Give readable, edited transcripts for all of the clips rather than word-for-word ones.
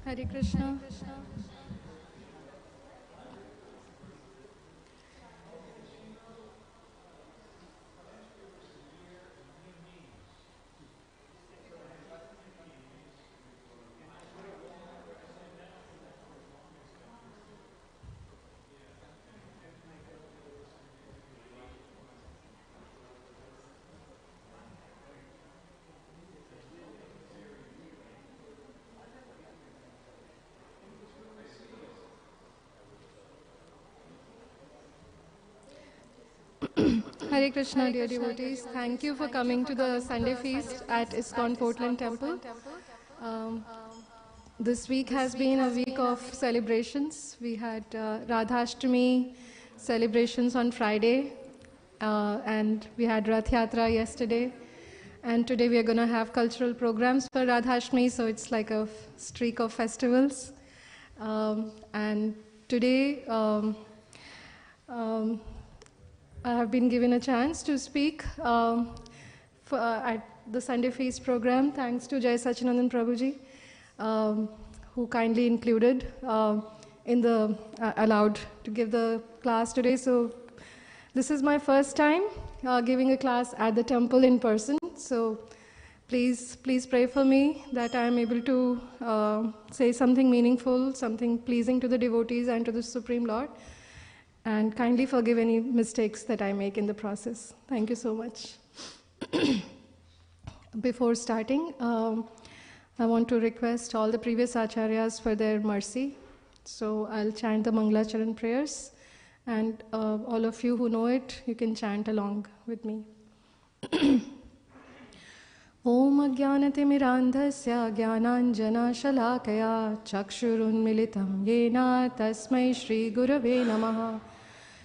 Hare Krishna. Hare Krishna, dear devotees. Thank you for coming to the Sunday feast at ISKCON Portland Temple. This week has been a week of celebrations. We had Radhastami celebrations on Friday, and we had Rath Yatra yesterday. And today we are going to have cultural programs for Radhastami, so it's like a streak of festivals. And today, I have been given a chance to speak at the Sunday Feast program, thanks to Jai Sachinandan Prabhuji, who kindly included allowed to give the class today. So this is my first time giving a class at the temple in person. So please pray for me that I am able to say something meaningful, something pleasing to the devotees and to the Supreme Lord. And kindly forgive any mistakes that I make in the process. Thank you so much. Before starting, I want to request all the previous acharyas for their mercy. So I'll chant the Mangalacharan prayers, and all of you who know it, you can chant along with me. Om Ajnanatimirandhasya Jnananjana Shalakaya Chakshurunmilitam Yena Tasmai Shri Gurave Namaha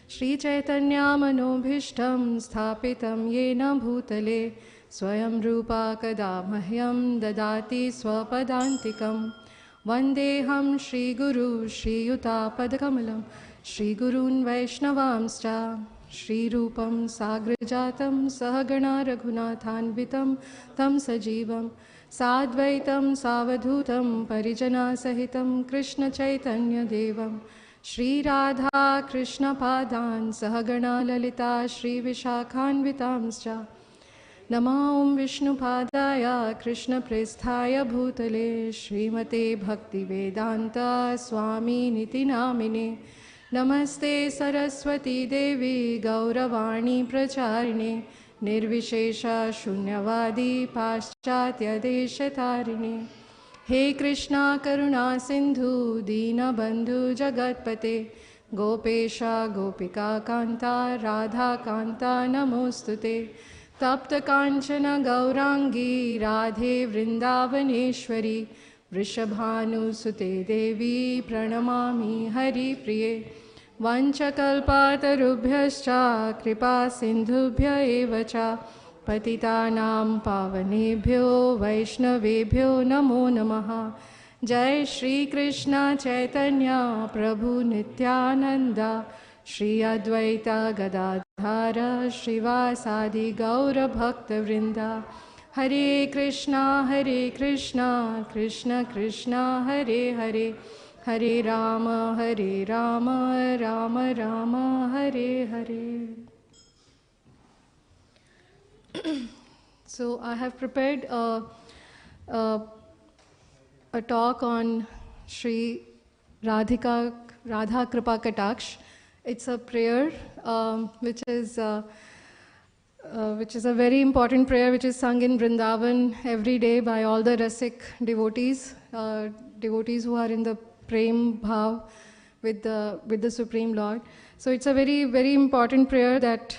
Shri Chaitanya Manobhishtam Sthapitam Yena Bhutale Swayam Rupa Kada Mahyam Dadati Swapadantikam Vandeham Shri Guru Shri Yuta Padakamalam Shri Gurun Vaishnavamscha Shri Rupam Sagrajatam Sahagana Raghunathanvitam Tam Sajivam Sadvaitam Savadhutam Parijana Sahitam Krishna Chaitanya Devam Shri Radha Krishna Padan Sahagana Lalita Shri Vishakhanvitamscha Nama Om Vishnu Padaya Krishna Presthaya Bhutale Srimate Bhakti Vedanta Swami Niti Namine Namaste Saraswati Devi Gauravani Pracharine Nirvishesha Shunyavadi Paschatya Deshatarine He Krishna Karuna Sindhu Dina Bandhu Jagatpate Gopesha Gopika Kanta Radha Kanta Namostute Tapta Kanchana Gaurangi Radhe Vrindavaneshwari Vrishabhanu Sute Devi Pranamami Hari Priye Vanchakalpatarubhyascha Kripa Sindhubhya Evacha Patitanam Pavanebhyo Vaishnavebhyo Namo Namaha Jai Shri Krishna Chaitanya Prabhu Nityananda Shri Advaita Gadadhara Shrivasadi Gaura Bhakta Vrinda Hare Krishna Krishna Krishna Hare Hare Hare Rama Rama Rama Hare Hare. So I have prepared a talk on Shri Radha Kripa Kataksh. It's a prayer which is a very important prayer which is sung in Vrindavan every day by all the Rasik devotees, devotees who are in the Prem Bhav with the Supreme Lord. So it's a very, very important prayer that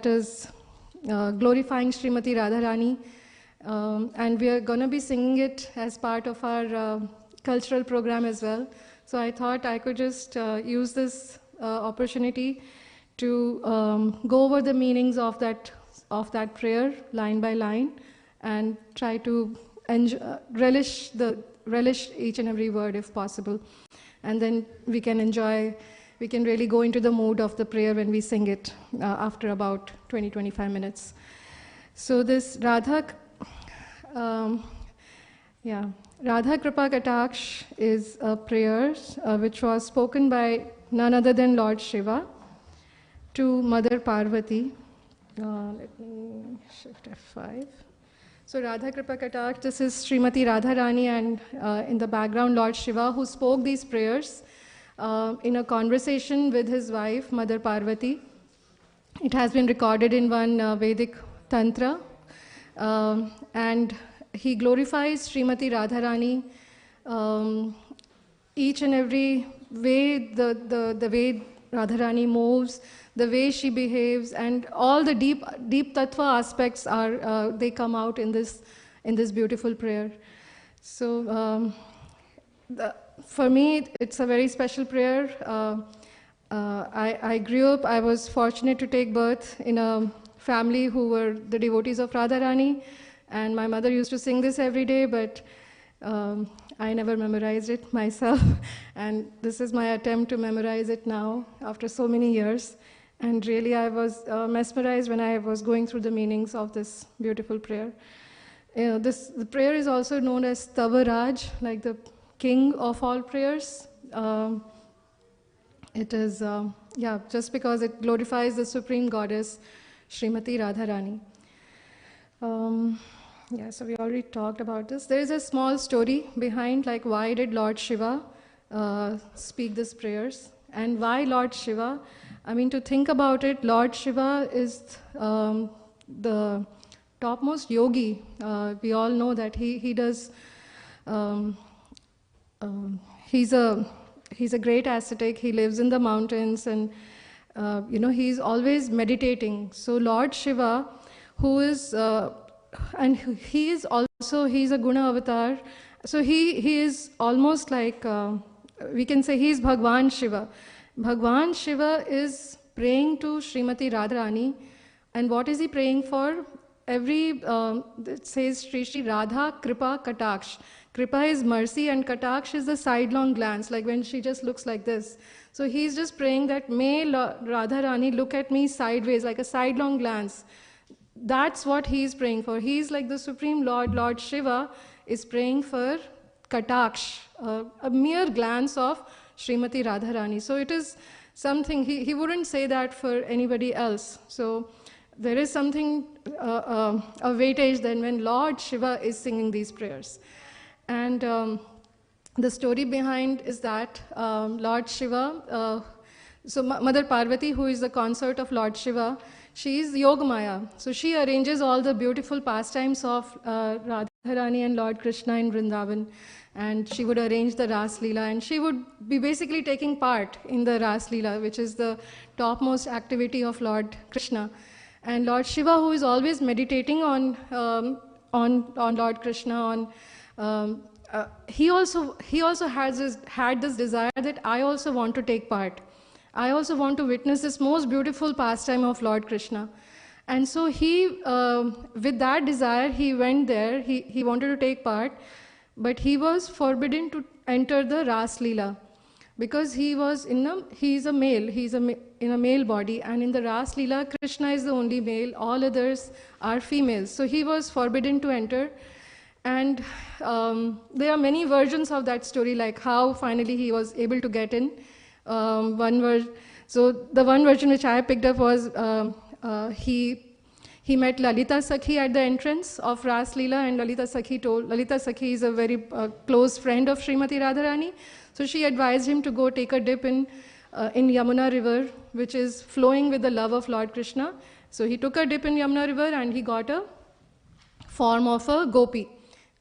is glorifying Srimati Radharani, and we are going to be singing it as part of our cultural program as well. So I thought I could just use this opportunity to go over the meanings of that prayer line by line and try to relish each and every word if possible, and then we can really go into the mood of the prayer when we sing it after about 20-25 minutes. So this Radha Radha Kripa Kataksh is a prayer which was spoken by none other than Lord Shiva to Mother Parvati. Let me shift F5. So Radha Kripa Kataksh, this is Srimati Radharani, and in the background Lord Shiva, who spoke these prayers in a conversation with his wife, Mother Parvati. It has been recorded in one Vedic Tantra, and he glorifies Srimati Radharani each and every way, the way Radharani moves, the way she behaves, and all the deep tattva aspects are they come out in this beautiful prayer. So for me, it's a very special prayer. I grew up, I was fortunate to take birth in a family who were the devotees of Radharani, and my mother used to sing this every day, but I never memorized it myself, and this is my attempt to memorize it now after so many years. And really I was mesmerized when I was going through the meanings of this beautiful prayer. The prayer is also known as Tavaraj, like the king of all prayers. It is, just because it glorifies the Supreme Goddess, Srimati Radharani. So we already talked about this. There is a small story behind, like why did Lord Shiva speak these prayers, and why Lord Shiva? I mean, to think about it, Lord Shiva is the topmost yogi. We all know that he does. He's a great ascetic. He lives in the mountains, and he's always meditating. So Lord Shiva, who is and he's a guna avatar. So he is almost like we can say he's Bhagwan Shiva. Bhagwan Shiva is praying to Srimati Radharani, and what is he praying for? It says Shri Radha Kripa Kataksh. Kripa is mercy, and Kataksh is the sidelong glance, like when she just looks like this. So he's just praying that may Radharani look at me sideways, like a sidelong glance. That's what he's praying for. He's like the Supreme Lord. Lord Shiva is praying for Kataksh, a mere glance of Srimati Radharani. So it is something, he wouldn't say that for anybody else. So there is something, a weightage then when Lord Shiva is singing these prayers. And the story behind is that Lord Shiva, so Mother Parvati, who is the consort of Lord Shiva, she is Yogamaya. So she arranges all the beautiful pastimes of Radharani and Lord Krishna in Vrindavan. And she would arrange the Ras Lila, and she would be basically taking part in the Ras Lila, which is the topmost activity of Lord Krishna. And Lord Shiva, who is always meditating on Lord Krishna, he also had this desire that I also want to take part. I also want to witness this most beautiful pastime of Lord Krishna. And so he, with that desire, he went there. He wanted to take part. But he was forbidden to enter the Ras Lila because he's a male, in a male body, and in the Ras Lila, Krishna is the only male, all others are females. So he was forbidden to enter. And there are many versions of that story, like how finally he was able to get in. So the one version which I picked up was he met Lalita Sakhi at the entrance of Ras Leela, and Lalita Sakhi is a very close friend of Srimati Radharani. So she advised him to go take a dip in Yamuna river, which is flowing with the love of Lord Krishna. So he took a dip in Yamuna river and he got a form of a gopi.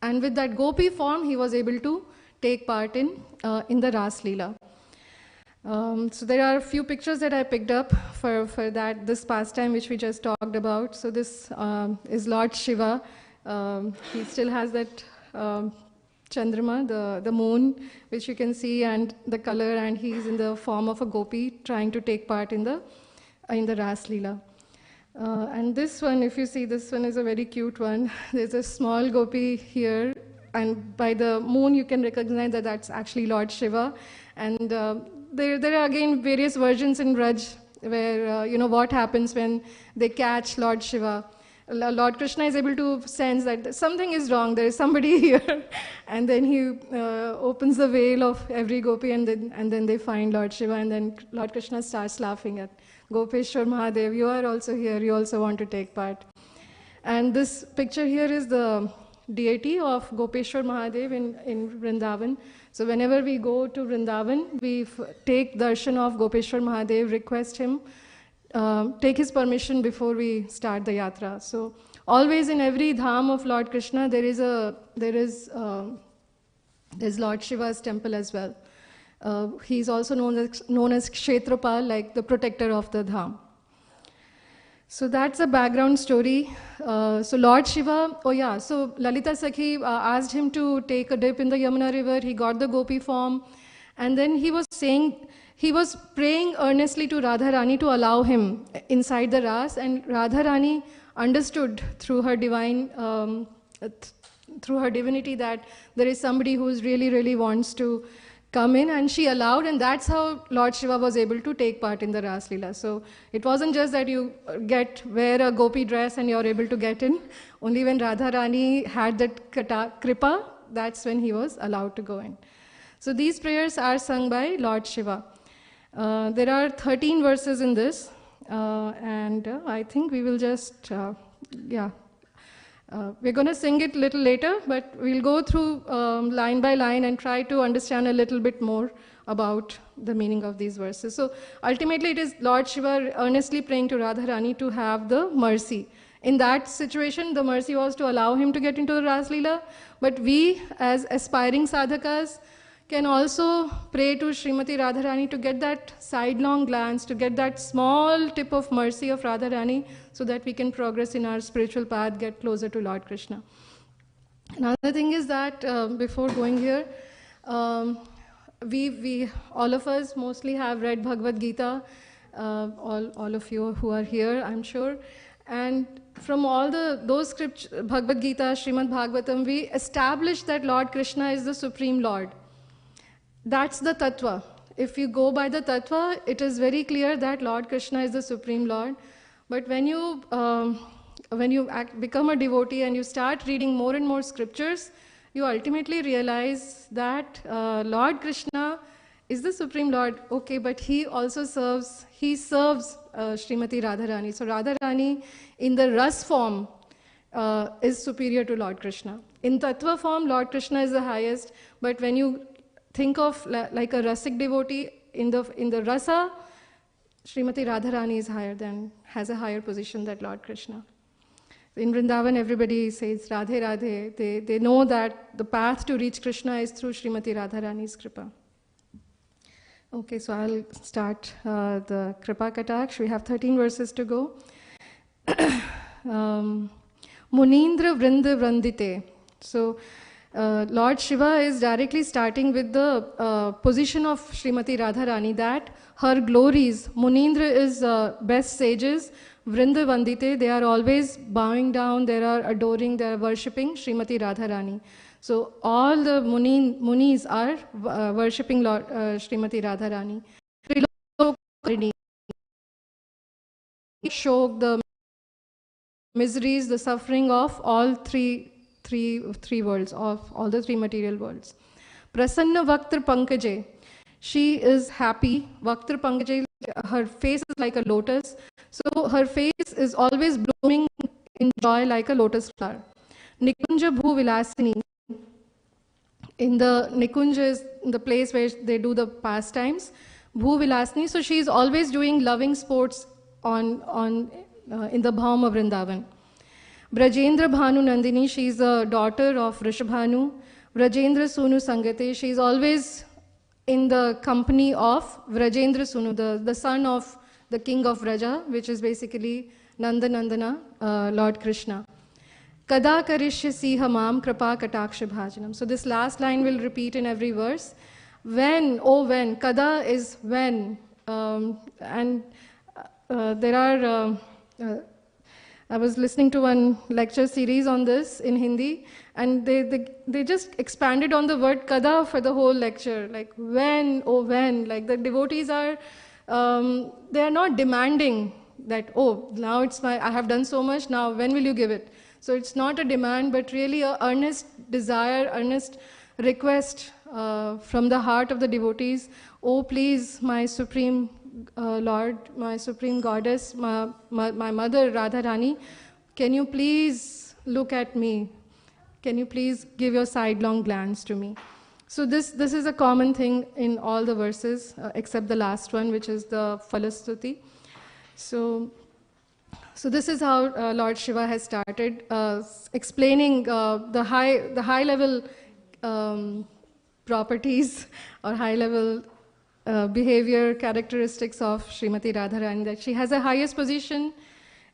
And with that gopi form, he was able to take part in the Ras Leela. So there are a few pictures that I picked up for this pastime which we just talked about. So this is Lord Shiva. He still has that Chandrama, the moon, which you can see, and the color, and he's in the form of a gopi trying to take part in the Ras Leela. And this one, if you see, this one is a very cute one. There's a small gopi here, and by the moon you can recognize that that's actually Lord Shiva. And there are again various versions in Braj where what happens when they catch Lord Shiva. Lord Krishna is able to sense that something is wrong, there is somebody here. And then he opens the veil of every gopi, and then they find Lord Shiva, and then Lord Krishna starts laughing at Gopeshwar Mahadev, you are also here, you also want to take part. And this picture here is the deity of Gopeshwar Mahadev in Vrindavan. So whenever we go to Vrindavan, we take darshan of Gopeshwar Mahadev, request him, take his permission before we start the yatra. So always in every dham of Lord Krishna, there's Lord Shiva's temple as well. He's also known as Kshetrapal, like the protector of the dham. So that's a background story. So Lord Shiva, so Lalita Sakhi asked him to take a dip in the Yamuna river. He got the gopi form, and then he was praying earnestly to Radharani to allow him inside the Ras, and Radharani understood through her divinity that there is somebody who really wants to come in, and she allowed, and that's how Lord Shiva was able to take part in the Ras Leela. So it wasn't just that you wear a gopi dress and you're able to get in. Only when Radharani had that kripa, that's when he was allowed to go in. So these prayers are sung by Lord Shiva. There are 13 verses in this, and I think we will just, we're going to sing it a little later, but we'll go through line by line and try to understand a little bit more about the meaning of these verses. So ultimately it is Lord Shiva earnestly praying to Radharani to have the mercy. In that situation, the mercy was to allow him to get into the Ras Leela, but we as aspiring sadhakas can also pray to Srimati Radharani to get that sidelong glance, to get that small tip of mercy of Radharani, so that we can progress in our spiritual path, get closer to Lord Krishna. Another thing is that before going here, we all of us mostly have read Bhagavad Gita, all of you who are here, I'm sure. And from all those scriptures, Bhagavad Gita, Srimad Bhagavatam, we established that Lord Krishna is the Supreme Lord. That's the tattva. If you go by the tattva, it is very clear that Lord Krishna is the Supreme Lord. But when you become a devotee and you start reading more and more scriptures, you ultimately realize that Lord Krishna is the Supreme Lord. Okay, but he also serves Srimati Radharani. So Radharani in the ras form is superior to Lord Krishna. In tattva form, Lord Krishna is the highest. But when you think of like a rasic devotee, in the rasa, Srimati Radharani has a higher position than Lord Krishna. In Vrindavan, everybody says Radhe Radhe. They know that the path to reach Krishna is through Srimati Radharani's kripa. Okay, so I'll start the Kripa Kataksh. We have 13 verses to go. Munindra Vrinda Vrandite. So Lord Shiva is directly starting with the position of Srimati Radharani, that her glories, Munindra is best sages, Vrinda Vandite, they are always bowing down, they are adoring, they are worshipping Srimati Radharani. So all the Munis are worshipping Lord Srimati Radharani. Shok, the miseries, the suffering of all three worlds, of all the three material worlds. Prasanna Vaktra Pankaje, she is happy. Vaktra Pankaje, her face is like a lotus. So her face is always blooming in joy like a lotus flower. Nikunja Bhu Vilasini, in the Nikunja is the place where they do the pastimes. Bhu Vilasini, so she is always doing loving sports in the Bhaum of Vrindavan. Brajendra Bhanu Nandini, she is the daughter of Rishabhanu. Vrajendra Sunu Sangate, she is always in the company of Vrajendra Sunu, the son of the king of Vraja, which is basically Nandana, Lord Krishna. Kada Karishya Hamam Kripa Kataksha Bhajanam. So this last line will repeat in every verse. When, oh when, Kada is when. There are... I was listening to one lecture series on this in Hindi, and they just expanded on the word kada for the whole lecture, like when, oh when, like the devotees are, they are not demanding that, oh, now I have done so much, now when will you give it? So it's not a demand, but really an earnest desire, earnest request from the heart of the devotees. Oh, please, my Supreme Lord, my Supreme Goddess, my mother Radharani, can you please look at me? Can you please give your sidelong glance to me? So this is a common thing in all the verses, except the last one, which is the Phalastuti. So this is how Lord Shiva has started explaining the high level properties or high level behavior characteristics of Srimati Radharani, that she has the highest position.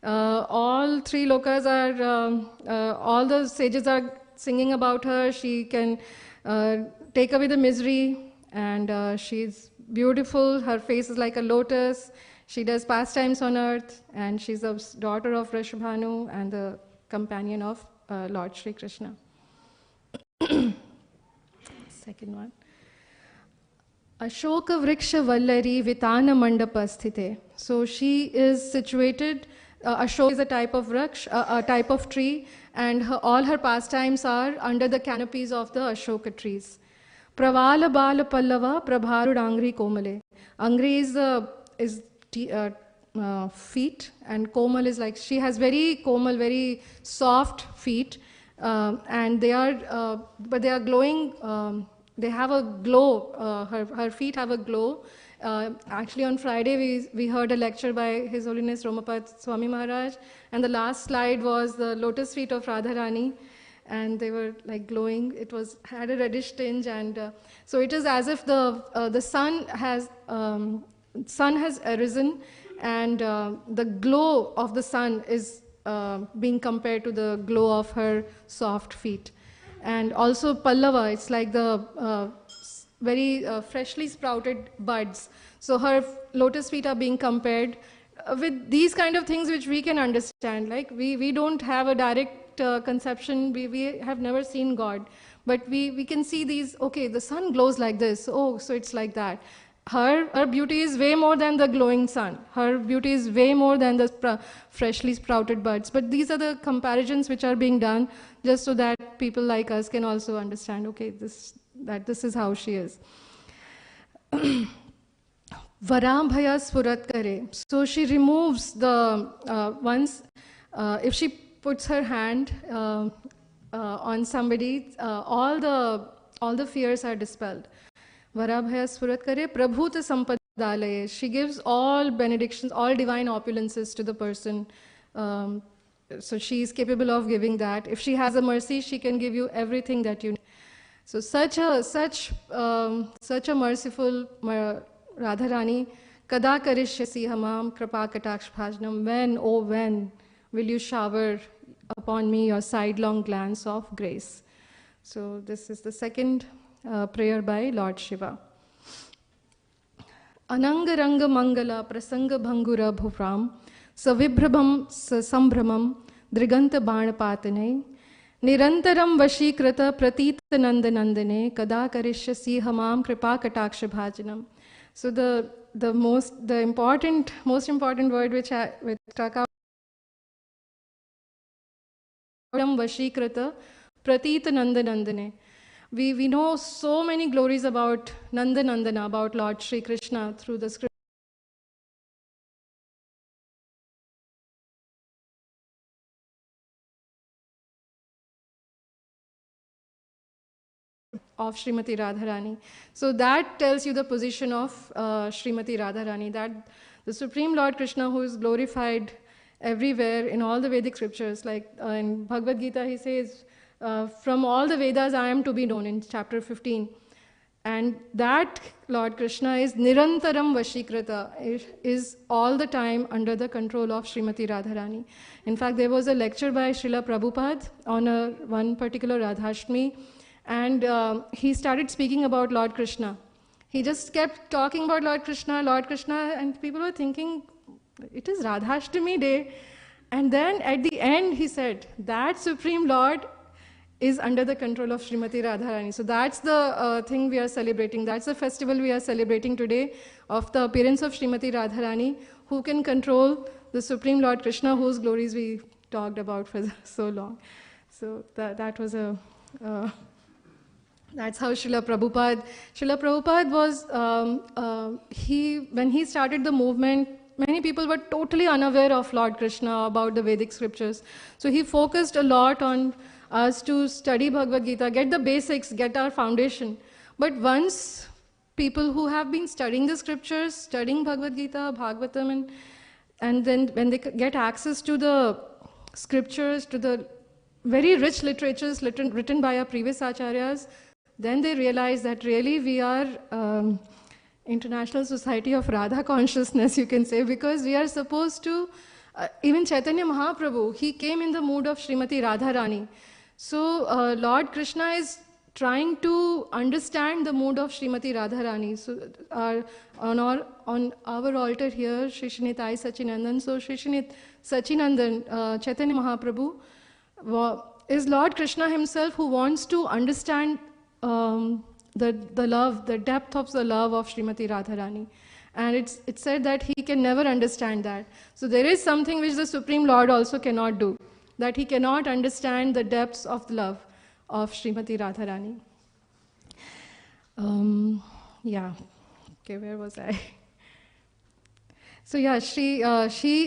All three lokas are, all the sages are singing about her. She can take away the misery, and she's beautiful. Her face is like a lotus. She does pastimes on earth, and she's the daughter of Rishabhanu and the companion of Lord Shri Krishna. Second one. Ashoka vriksha vallari vitana mandapa sthite. So she is situated, Ashoka is a type of vriksha, a type of tree, and all her pastimes are under the canopies of the Ashoka trees. Pravala bala pallava prabharud angri komale. Angri is feet, and komal is like, she has very komal, very soft feet, and they are, but they are glowing. They have a glow. Her feet have a glow. Actually, on Friday we heard a lecture by His Holiness Romapad Swami Maharaj, and the last slide was the lotus feet of Radharani, and they were like glowing. It had a reddish tinge, and so it is as if the sun has arisen, and the glow of the sun is being compared to the glow of her soft feet. And also pallava, it's like the very freshly sprouted buds. So her lotus feet are being compared with these kind of things which we can understand. Like we don't have a direct conception, we have never seen God, but we can see these, okay, the sun glows like this, oh, so it's like that. Her beauty is way more than the glowing sun. Her beauty is way more than the freshly sprouted buds. But these are the comparisons which are being done just so that people like us can also understand, okay, this is how she is. Varambhaya sfurat kare. So she removes the, once, if she puts her hand on somebody, all the fears are dispelled. Varabhaya sfurat kare prabhuta sampadalaye. She gives all benedictions, all divine opulences to the person. So she is capable of giving that. If she has a mercy, she can give you everything that you need. So such a merciful Radharani, kada karishyasi hamam kripa kataksh bhajanam. When, oh when, will you shower upon me your sidelong glance of grace? So this is the second prayer by Lord Shiva. Anangaranga mangala prasanga bhangura bhuvram savibhrabam sambhramam driganta banapatane nirantaram vashikrata pratita nandanandane kada karishyasi hamam kripa kataksha bhajanam. So the most important word which struck out, vashikrata pratita nandanandane. We know so many glories about Nandanandana, about Lord Shri Krishna through the scripture of Srimati Radharani. So that tells you the position of Srimati Radharani, that the Supreme Lord Krishna, who is glorified everywhere in all the Vedic scriptures, like in Bhagavad Gita he says, from all the Vedas I am to be known, in chapter 15. And that Lord Krishna is Nirantaram Vashikrata, is all the time under the control of Srimati Radharani. In fact, there was a lecture by Srila Prabhupada on one particular Radhastami, and he started speaking about Lord Krishna. He just kept talking about Lord Krishna, and people were thinking, it is Radhastami day. And then at the end he said, that Supreme Lord is under the control of Srimati Radharani. So that's the thing we are celebrating. That's the festival we are celebrating today, of the appearance of Srimati Radharani, who can control the Supreme Lord Krishna, whose glories we talked about for so long. So that was a... that's how Srila Prabhupada was, when he started the movement, many people were totally unaware of Lord Krishna, about the Vedic scriptures. So he focused a lot on us to study Bhagavad Gita, get the basics, get our foundation. But once people who have been studying the scriptures, studying Bhagavad Gita, Bhagavatam, and then when they get access to the scriptures, to the very rich literatures written by our previous acharyas, then they realize that really we are International Society of Radha Consciousness, you can say, because we are supposed to, even Chaitanya Mahaprabhu, he came in the mood of Srimati Radharani. So Lord Krishna is trying to understand the mood of Srimati Radharani. So on our altar here, Shri Shinitai Sachinandan, so Shri Shinit Sachinandan, Chaitanya Mahaprabhu, is Lord Krishna himself who wants to understand the love, the depth of the love of Srimati Radharani. And it's said that he can never understand that. So there is something which the Supreme Lord also cannot do, that he cannot understand the depths of the love of Srimati Radharani. Yeah, okay, where was I? So yeah, she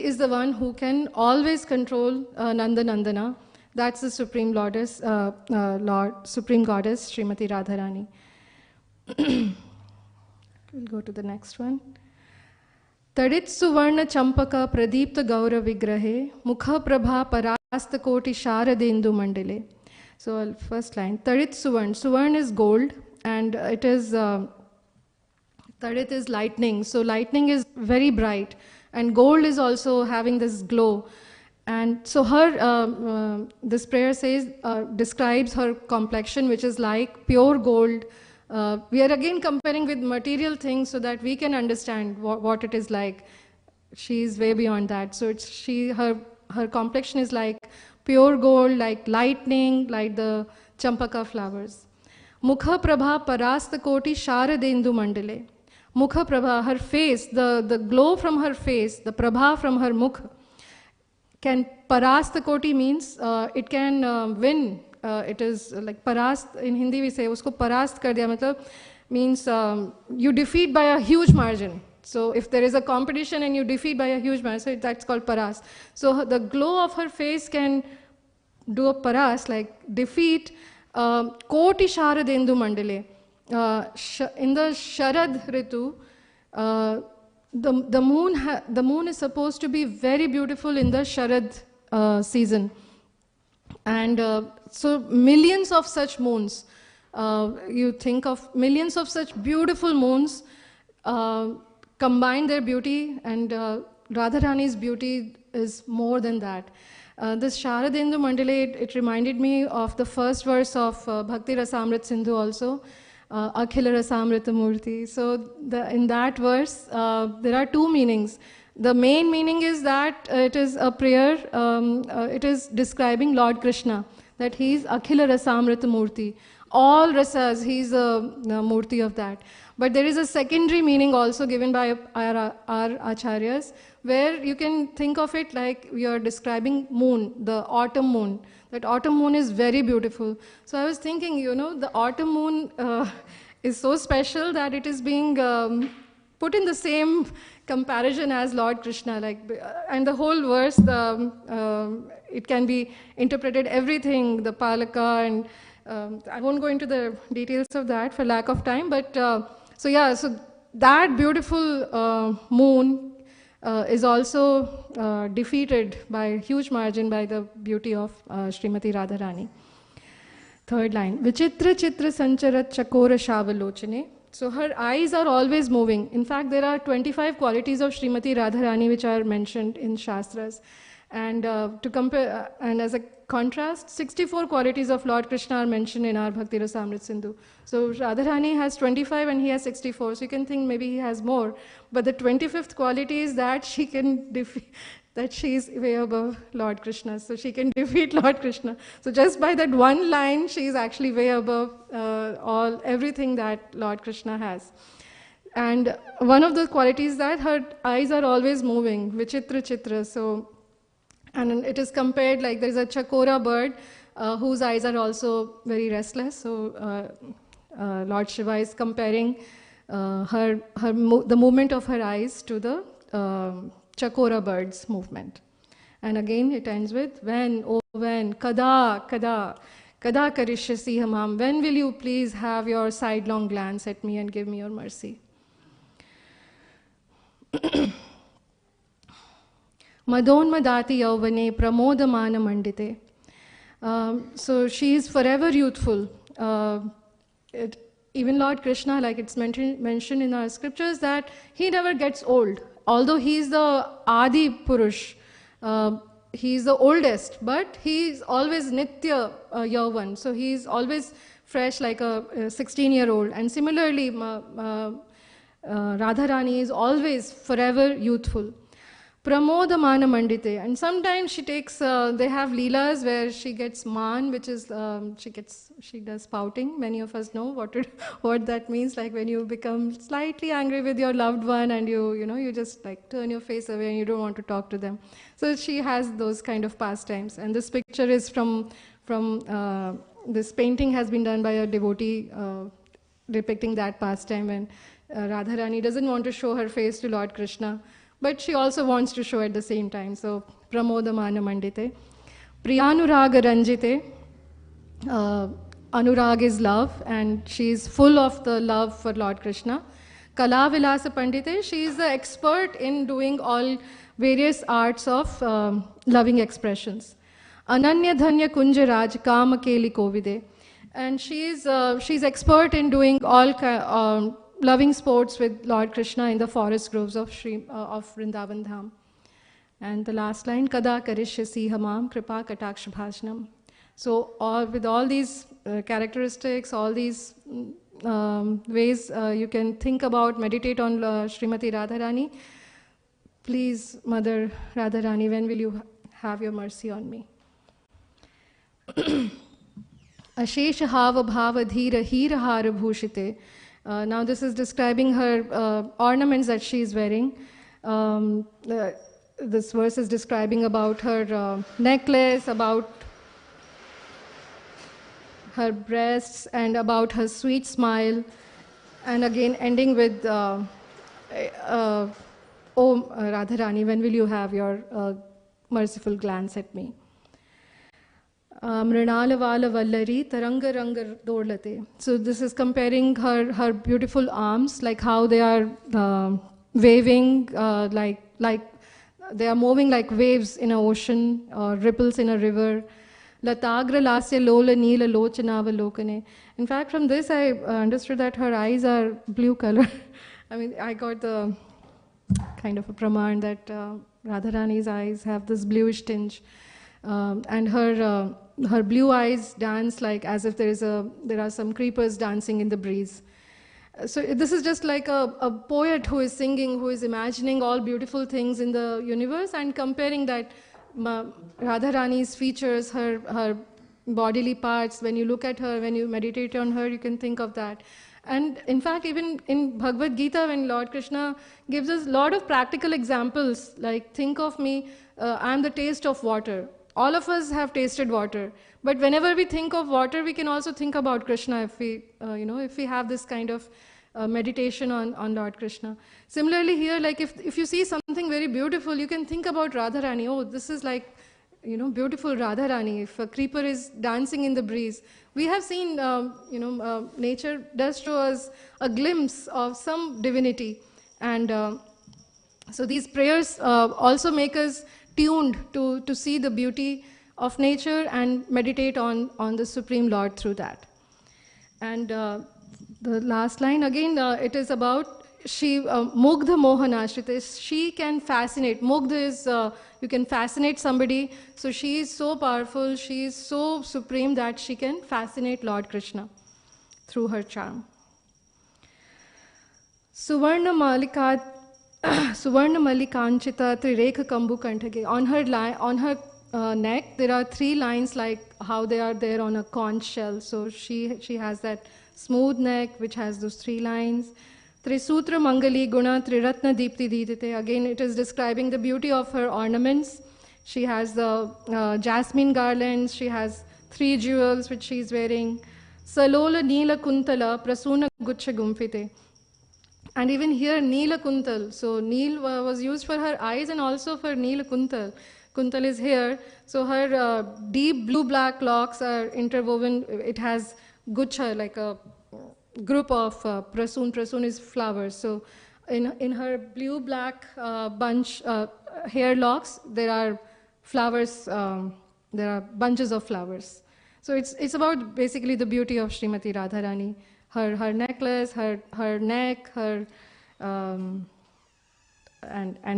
is the one who can always control Nanda Nandana. That's the Supreme Goddess, Supreme Goddess, Srimati Radharani. We'll go to the next one. Tadit Suvarna Champaka Pradipta Gaura Vigrahe Mukha Prabha Parasta Koti Sharadendu Mandale. So first line, Tadit Suvarn. Suvarn is gold, and it is, Tadit is lightning. So lightning is very bright, and gold is also having this glow. And so her, this prayer says, describes her complexion, which is like pure gold. We are again comparing with material things so that we can understand what it is like. She is way beyond that. So it's her complexion is like pure gold, like lightning, like the champaka flowers. Mukha Prabha Parasta Koti Sharadendu Mandale. Mukha Prabha, her face, the glow from her face, the Prabha from her mukha, can Parasta Koti means it can win. It is like Parast, in Hindi we say, usko Parast kar diya, matlab, means you defeat by a huge margin. So if there is a competition and you defeat by a huge margin, so that's called Parast. So the glow of her face can do a Parast, like defeat Koti Sharadendu Mandale. In the Sharad Ritu, the moon is supposed to be very beautiful in the Sharad season. And so millions of such moons, you think of millions of such beautiful moons, combine their beauty, and Radharani's beauty is more than that. This Sharadendu Mandale, it reminded me of the first verse of Bhakti Rasamrit Sindhu also, Akhila Rasamrita Murti. So in that verse, there are two meanings. The main meaning is that it is a prayer, it is describing Lord Krishna, that he is Akhila Rasamrita Murti. All rasas, he is a murti of that. But there is a secondary meaning also given by our acharyas, where you can think of it like we are describing moon, the autumn moon. That autumn moon is very beautiful. So I was thinking, you know, the autumn moon is so special that it is being put in the same comparison as Lord Krishna. And the whole verse, it can be interpreted everything, the palaka, and I won't go into the details of that for lack of time, but so yeah, so that beautiful moon is also defeated by a huge margin by the beauty of Srimati Radharani. Third line, Vichitra Chitra Sancharat Chakora Shavalochane. So her eyes are always moving. In fact, there are 25 qualities of Srimati Radharani which are mentioned in Shastras. And to compare, and as a contrast, 64 qualities of Lord Krishna are mentioned in our Bhakti Rasamrit Sindhu. So Radharani has 25 and he has 64. So you can think maybe he has more. But the 25th quality is that she can defeat, that she is way above Lord Krishna. So she can defeat Lord Krishna. So just by that one line, she is actually way above everything that Lord Krishna has. And one of the qualities that her eyes are always moving, vichitra chitra. So, and it is compared like there is a chakora bird whose eyes are also very restless. So Lord Shiva is comparing the movement of her eyes to the chakora bird's movement. And again it ends with when, oh when, kada, kada, kada karishyasi hamam, when will you please have your sidelong glance at me and give me your mercy. Madonmadati yauvane pramodamana mandite. So she is forever youthful. Even Lord Krishna, like it's mentioned in our scriptures, that he never gets old. Although he is the Adi Purush, he is the oldest, but he is always Nitya Yauvan. So he is always fresh like a 16-year-old. And similarly, Radharani is always forever youthful. Pramodamana mandite. And sometimes she takes, they have Leelas where she gets man, which is, she does pouting. Many of us know what that means, like when you become slightly angry with your loved one and you just like turn your face away and you don't want to talk to them. So she has those kind of pastimes. And this picture is from this painting has been done by a devotee depicting that pastime, and Radharani doesn't want to show her face to Lord Krishna, but she also wants to show at the same time. So, pramodamana mandite. Priyanuraga ranjite. Anurag is love, and she is full of the love for Lord Krishna. Kala vilasa pandite. She is the expert in doing all various arts of loving expressions. Ananya dhanya kunjaraj kama keli kovide. And she's expert in doing all loving sports with Lord Krishna in the forest groves of Vrindavan Dham. And the last line, kada karishyasi hamam kripa kataksh bhashanam. So with all these characteristics, all these ways you can think about, meditate on Srimati Radharani. Please, Mother Radharani, when will you have your mercy on me? Ashesha hava bhava dhira hira hara bhushite. Now this is describing her ornaments that she is wearing. This verse is describing about her necklace, about her breasts, and about her sweet smile, and again ending with Oh Radharani, when will you have your merciful glance at me? Mrinala vala vallari taranga ranga dorlate. So this is comparing her beautiful arms, like how they are waving, like they are moving like waves in an ocean or ripples in a river. Latagra lasya lola neela lochanava lokane. In fact, from this I understood that her eyes are blue color. I mean, I got the kind of a praman that Radharani's eyes have this bluish tinge. And her blue eyes dance like as if there are some creepers dancing in the breeze. So this is just like a poet who is singing, who is imagining all beautiful things in the universe and comparing that Radharani's features, her bodily parts. When you look at her, when you meditate on her, you can think of that. And in fact, even in Bhagavad Gita, when Lord Krishna gives us a lot of practical examples, like think of me, I am the taste of water. All of us have tasted water, but whenever we think of water, we can also think about Krishna if we have this kind of meditation on Lord Krishna. Similarly here, like if you see something very beautiful, you can think about Radharani. Oh, this is like, beautiful Radharani. If a creeper is dancing in the breeze, we have seen, nature does show us a glimpse of some divinity. And so these prayers also make us tuned to see the beauty of nature and meditate on the Supreme Lord through that. And the last line again, it is about she mugdha mohanashrita. She can fascinate. Mugdha is you can fascinate somebody. So she is so powerful, she is so supreme that she can fascinate Lord Krishna through her charm. Suvarna Malikat Suvarna Malikanchita Trirekha Kambu Kanthage. On her neck, there are 3 lines like how they are there on a conch shell. So she has that smooth neck which has those 3 lines. Trisutra Mangali Guna Triratna Deepti Didite. Again, it is describing the beauty of her ornaments. She has the jasmine garlands, she has 3 jewels which she is wearing. Salola Neela Kuntala Prasuna Gucha Gumfite. And even here, Neela Kuntal. So, Neel was used for her eyes and also for Neela Kuntal. Kuntal is here. So, her deep blue-black locks are interwoven. It has gucha, like a group of prasoon. Prasoon is flowers. So, in her blue-black bunch hair locks, there are flowers. There are bunches of flowers. So, it's about basically the beauty of Srimati Radharani. Her necklace, her neck, her and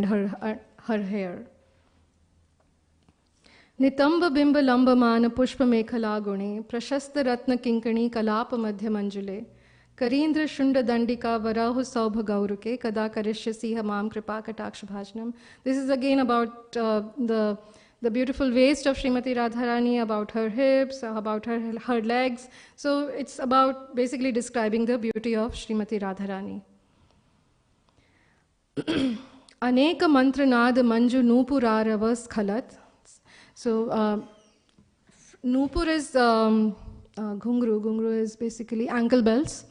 her hair. Nitamba bimba lambamana pushpa mekhala gune prashasta ratna kinkani kalapa madhya manjule karindra shunda dandika varahu saubha gauruke kada karishyasi hamam kripa kataksh bhajanam. This is again about the beautiful waist of Srimati Radharani, about her hips, about her legs. So it's about basically describing the beauty of Srimati Radharani. Aneka mantra nada manju nupurarava skhalat. So nupur is ghungru. Ghungru is basically ankle bells.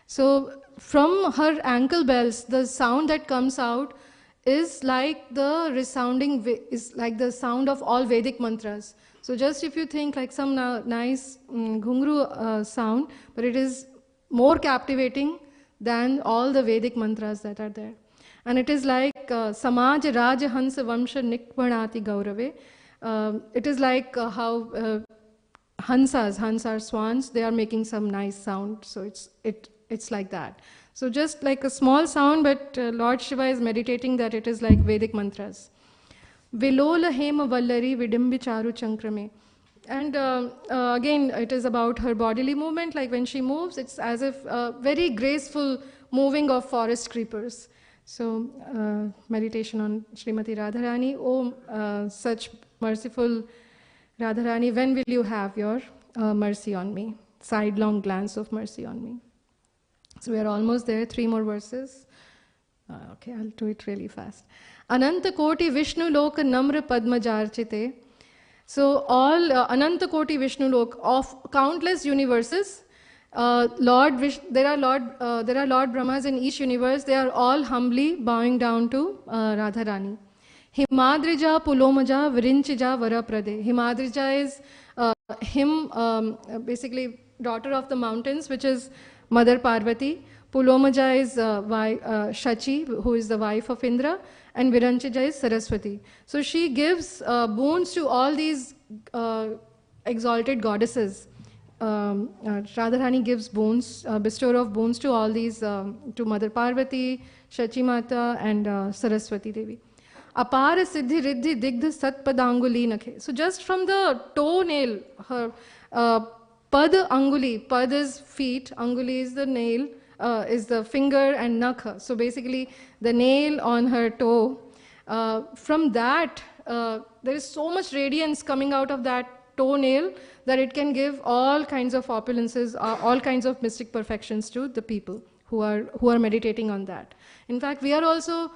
So from her ankle bells, the sound that comes out is like the resounding, is like the sound of all Vedic mantras. So just if you think like some nice ghungru sound, but it is more captivating than all the Vedic mantras that are there. And it is like Samaj Raja Hansa Vamsha Nikvanati Gaurave. It is like how Hansas are swans, they are making some nice sound. So it's like that. So just like a small sound, but Lord Shiva is meditating that it is like Vedic mantras. Vilola Hema Vallari Vidimbi Charu Chankrame. And again, it is about her bodily movement. Like when she moves, it's as if very graceful moving of forest creepers. So meditation on Srimati Radharani. Oh, such merciful Radharani, when will you have your mercy on me? Sidelong glance of mercy on me. So we are almost there, 3 more verses. Okay, I'll do it really fast. Ananta Koti Vishnu Loka Namra Padma Jarchite. So all Ananta Koti Vishnu Lok of countless universes, there are Lord Brahmas in each universe. They are all humbly bowing down to Radharani. Himadrija Pulomaja Virinchija Varaprade. Himadrija is basically daughter of the mountains, which is Mother Parvati. Pulomaja is Shachi, who is the wife of Indra, and Viranchija is Saraswati. So she gives boons to all these exalted goddesses. Radharani gives boons, bestower of boons to all these, to Mother Parvati, Shachi Mata, and Saraswati Devi. Apara Siddhi Riddhi Digdha Satpadanguli Nakhe. So just from the toenail, her Pad Anguli, Pad is feet, Anguli is the nail, is the finger, and Nakha. So basically the nail on her toe. From that, there is so much radiance coming out of that toenail that it can give all kinds of opulences, all kinds of mystic perfections to the people who are meditating on that. In fact, we are also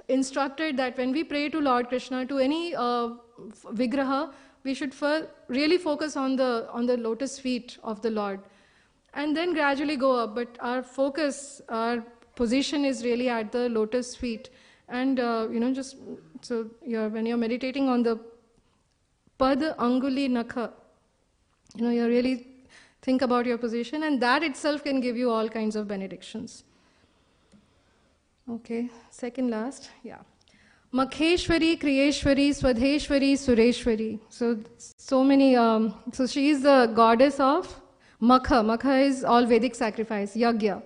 instructed that when we pray to Lord Krishna, to any vigraha, we should really focus on the lotus feet of the Lord, and then gradually go up. But our focus, our position is really at the lotus feet, and just so when you're meditating on the Pad Anguli Nakha, you really think about your position, and that itself can give you all kinds of benedictions. Okay, second last, yeah. Makheshwari, Kriyeshwari, Swadheshwari, Sureshwari. So many, so she is the goddess of Makha. Makha is all Vedic sacrifice, Yagya.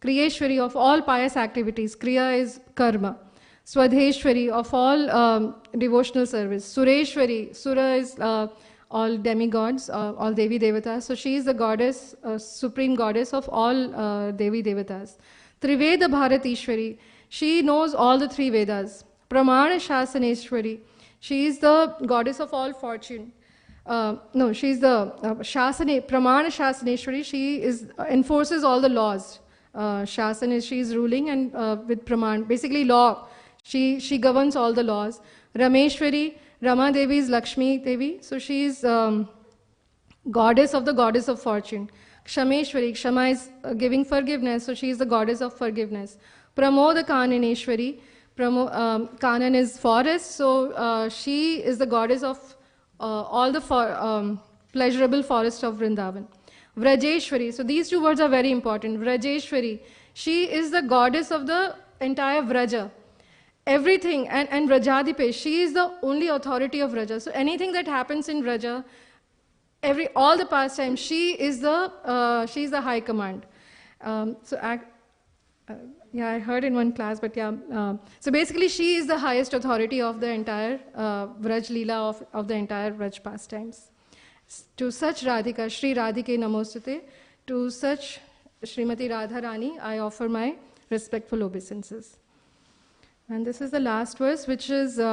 Kriyeshwari of all pious activities. Kriya is karma. Swadheshwari of all devotional service. Sureshwari, Sura is all demigods, all Devi Devatas. So she is the goddess, supreme goddess of all Devi Devatas. Triveda Bharatishwari, she knows all the 3 Vedas. Pramana Shasaneshwari, she is the goddess of all fortune. She is the Pramana Shasaneshwari, she enforces all the laws. Shasan, she is ruling, and with Praman, basically law. She governs all the laws. Rameshwari, Rama Devi is Lakshmi Devi, so she is goddess of fortune. Kshameshwari, Kshama is giving forgiveness, so she is the goddess of forgiveness. Pramoda Kananeshwari, Kanan is forest, so she is the goddess of all the pleasurable forest of Vrindavan. Vrajeshwari, so these two words are very important. Vrajeshwari, she is the goddess of the entire Vraja. Everything, and Vrajadipe, she is the only authority of Vraja. So anything that happens in Vraja, all the pastimes, she is the high command. Yeah, I heard in one class, but yeah. So basically, she is the highest authority of the entire Vraj Lila, of the entire Vraj pastimes. To such Radhika, Shri Radhike Namostute, to such Srimati Radharani, I offer my respectful obeisances. And this is the last verse, which is like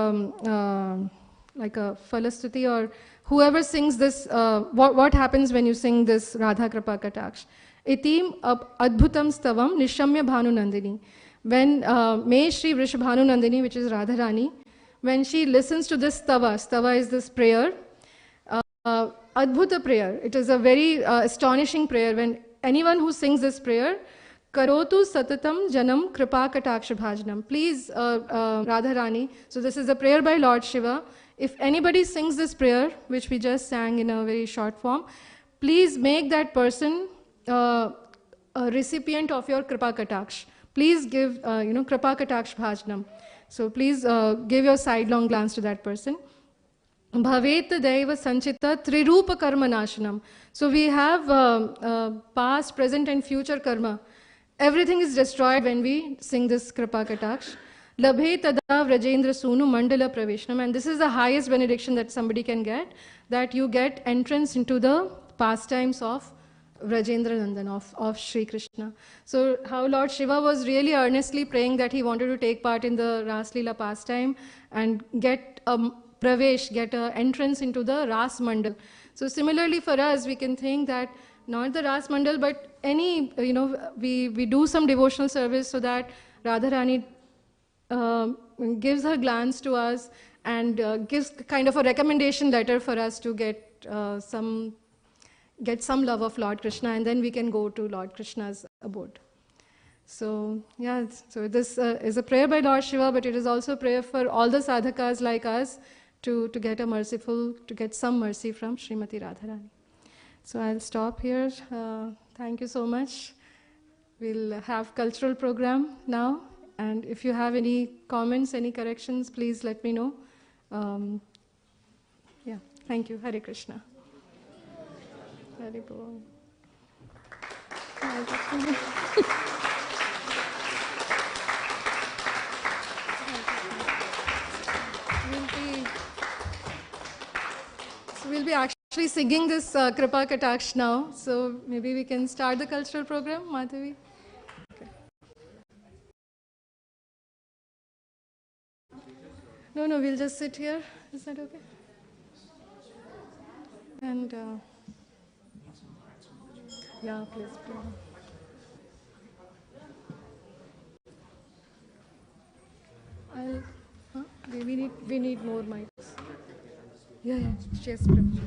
a Falastuti, or whoever sings this, what happens when you sing this Radha Kripa Kataksh. Itim adbhutam stavam nishamya bhanu nandini. When May Shri Vrishabhanu Nandini, which is Radharani, when she listens to this stava is this prayer, adbhuta prayer. It is a very astonishing prayer. When anyone who sings this prayer, Karotu Satatam Janam Kripa Kataksha Bhajanam. Please, Radharani. So this is a prayer by Lord Shiva. If anybody sings this prayer, which we just sang in a very short form, please make that person a recipient of your Kripa Kataksh. Please give, Kripa Kataksh Bhajanam. So please give your sidelong glance to that person. Bhavet Daiva Sanchita Trirupa Karma Nashanam. So we have past, present and future karma. Everything is destroyed when we sing this Kripa Kataksh. Labhe Tada Vrajendra Sunu Mandala Praveshnam. And this is the highest benediction that somebody can get, that you get entrance into the pastimes of Vrajendra Nandan, of Sri Krishna. So how Lord Shiva was really earnestly praying that he wanted to take part in the Ras Leela pastime and get a pravesh, get an entrance into the Ras Mandal. So similarly for us, we can think that not the Ras Mandal, but any, we do some devotional service so that Radharani gives her glance to us and gives kind of a recommendation letter for us to get some love of Lord Krishna, and then we can go to Lord Krishna's abode. So yeah, so this is a prayer by Lord Shiva, but it is also a prayer for all the sadhakas like us to get some mercy from Srimati Radharani. So I'll stop here. Thank you so much. We'll have cultural program now, and if you have any comments, any corrections, please let me know. Yeah, thank you. Hare Krishna. Hare Bol. We'll be actually singing this Kripa Kataksh now. So maybe we can start the cultural program, Madhavi. Okay. No, we'll just sit here. Is that okay? And yeah, please. We need more mics. Yeah. Yes, please.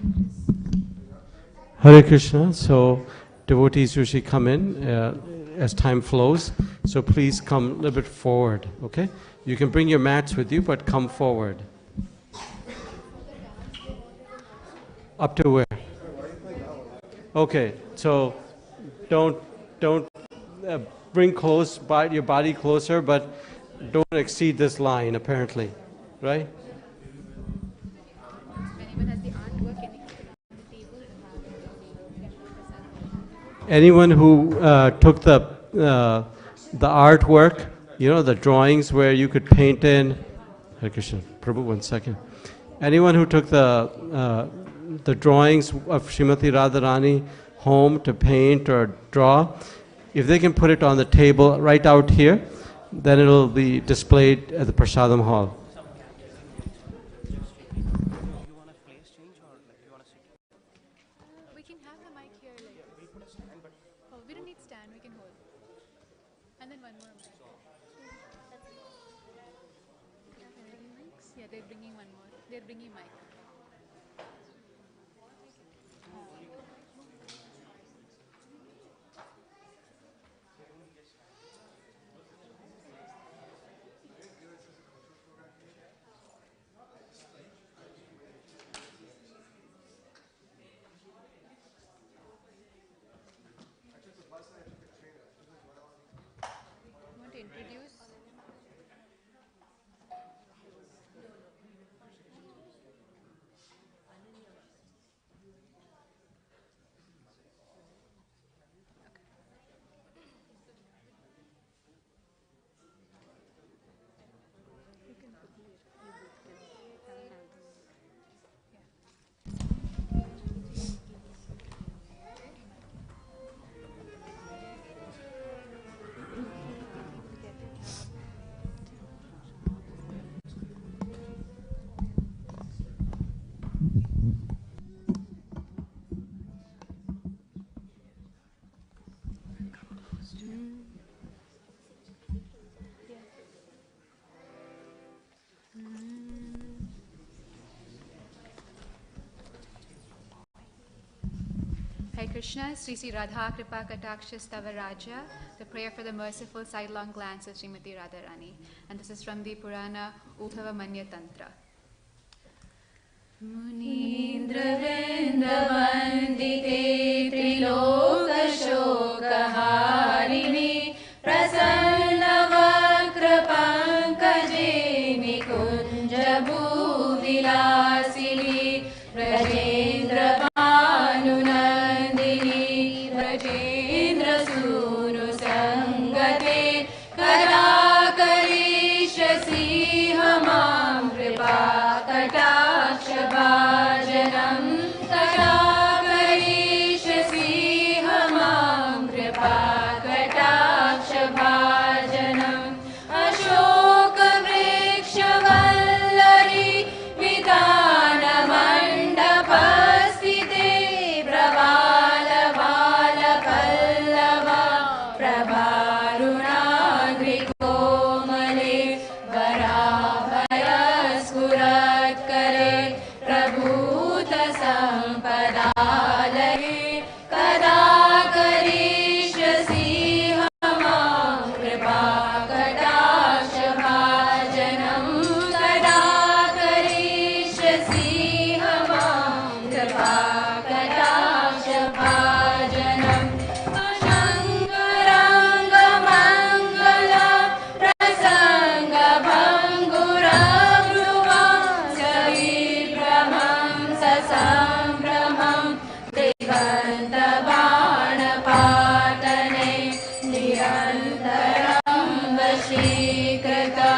Hare Krishna. So devotees usually come in as time flows. So please come a little bit forward, okay? You can bring your mats with you, but come forward. Up to where? Okay, so don't bring your body closer, but don't exceed this line, apparently, right? Anyone who took the artwork, the drawings where you could paint in. Hare Krishna, Prabhu, 1 second. Anyone who took the drawings of Srimati Radharani home to paint or draw, if they can put it on the table right out here, then it'll be displayed at the Prasadam hall. We can have the mic here. We don't need stand, we can hold. Yeah, they're bringing one more. They're bringing mic. You want to introduce? Hare Krishna, Sri Sri Radha Kripa Kataksha Stava Raja, the prayer for the merciful sidelong glance of Srimati Radharani. And this is from the Purana Udhava Manya Tantra. Munindra Vrindavandite Triloka Shokaharini Prasanna Vakra Pankaje Nikunja Bhuvilasini Rajendra Bhanunandini Rajendra Sunu Sangate Karakarishasi Hamam Kripa Katakshabhajanam Karakarishasi Hamam Kripa Katakshabhajanam Ashoka Vrikshavallari Vidana Mandapasthite Pravala Vala Pallava Prabharunagrikomale Varabhayaskurakare Prabhuta Sampadalaye Kadakarishasi Hamam Kripa Katakshabhajanam Kadakarishasi Hamam Kripa Katakshabhajanam Shankaranga Mangala Prasanga Bhangura Dhruva Savibramam Sasambramam Devanta Bana Patane Nirantaram Vashikrata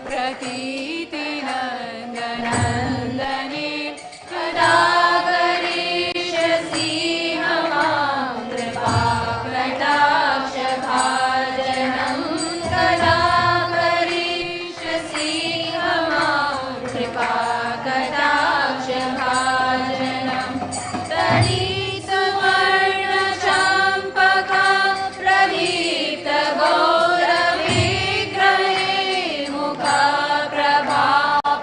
Pratiti Nandanandane Kadakarishasi Hamam Kripa Katakshabhajanam Kadakarishasi Hamam Kripa Katakshabhajanam Dalita Varna Champaka Pradipta Gaura Vigrahe Mukha Prabha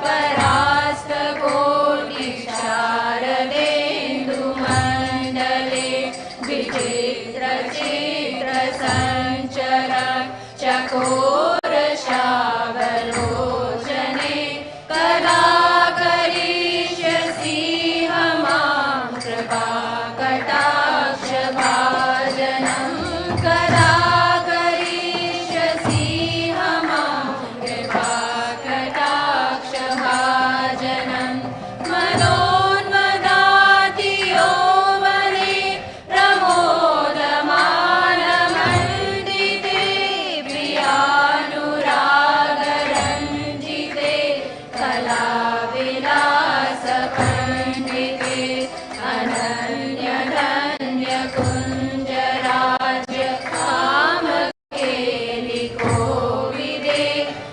Parasta Koti Sharadendu Mandale Vichitra Chitra Sanchara Chakora Shavalojane Kadakarishasi Hamam Kripa Katakshabhajanam Kadakarishasi Hamam Kripa Katakshabhajanam Manonmadati Yovane Pramodamana Mandite Priyanuragaranjite Kalavilasa Pandite Ananya Danya Kunjarajya Kamakeli Kovide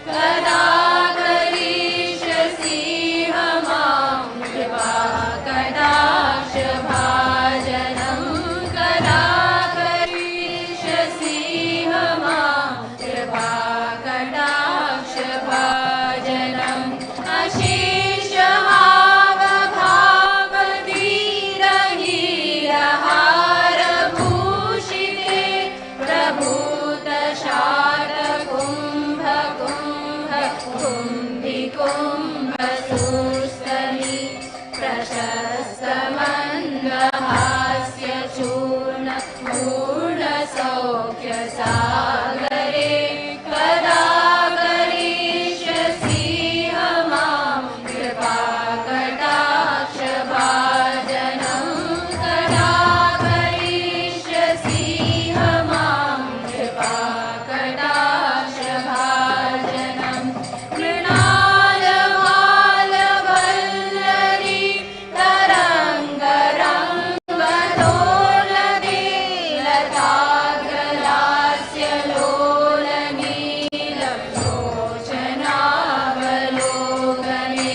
Kadakarishasi Hamam Kripa Katakshabhajanam Kadakarishasi Hamam Kripa कृपाकटाक्षभाजनम् अशेषभावभावधीरहीरहारभूषिते प्रभूतशातकुम्भकुम्भकुम्भिकुम्भसूस्तनि प्रशस्तमन्दहास्यचूर्ण पूर्णसौख्यसागरे कदा करिष्यसि मां कृपाकटाक्षभाजनं कदा करिष्यसि मां कृपाकटाक्षभाजनं मृणालमालवल्लरी तरङ्गरङ्गलोलने लताग्रलास्यलोलनीललोचनावलोकने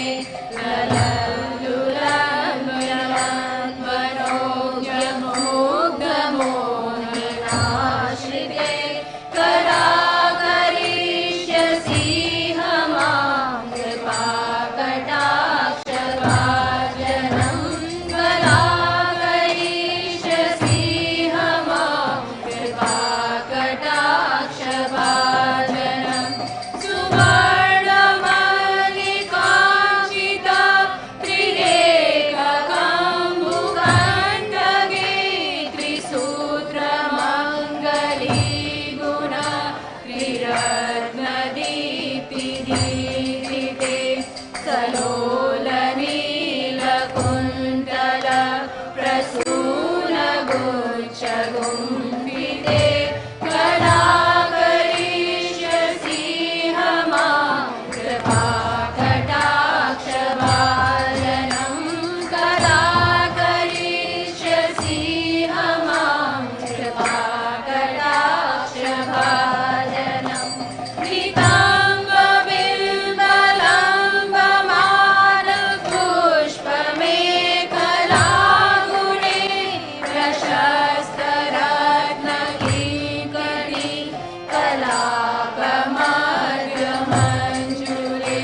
ललल्लुलन्मनोज्ञमोग्धमोहनाश्रिते कदा करिष्यसि मां कृपाकटाक्षभाजनं कदा करिष्यसि मां कृपाकटाक्षभाजनं सुवर्णमल्लिकाङ्किता त्रिरेखकम्बुकण्ठगे त्रिसूत्रमङ्गलीगुण त्रिरत्नदीप्तिदीप्तिते सलोलनीलकुन्तल प्रसूनगुच्छगुम्फिते कदा करिष्यसि मां कृपाकटाक्षभाजनं कदा करिष्यसि मां कृपाकटाक्षभाजनं निताम्बबिम्बलम्बमानपुष्पमेखलागुणे प्रशस्तरत्नकिङ्कणी कलापमध्यमञ्जुले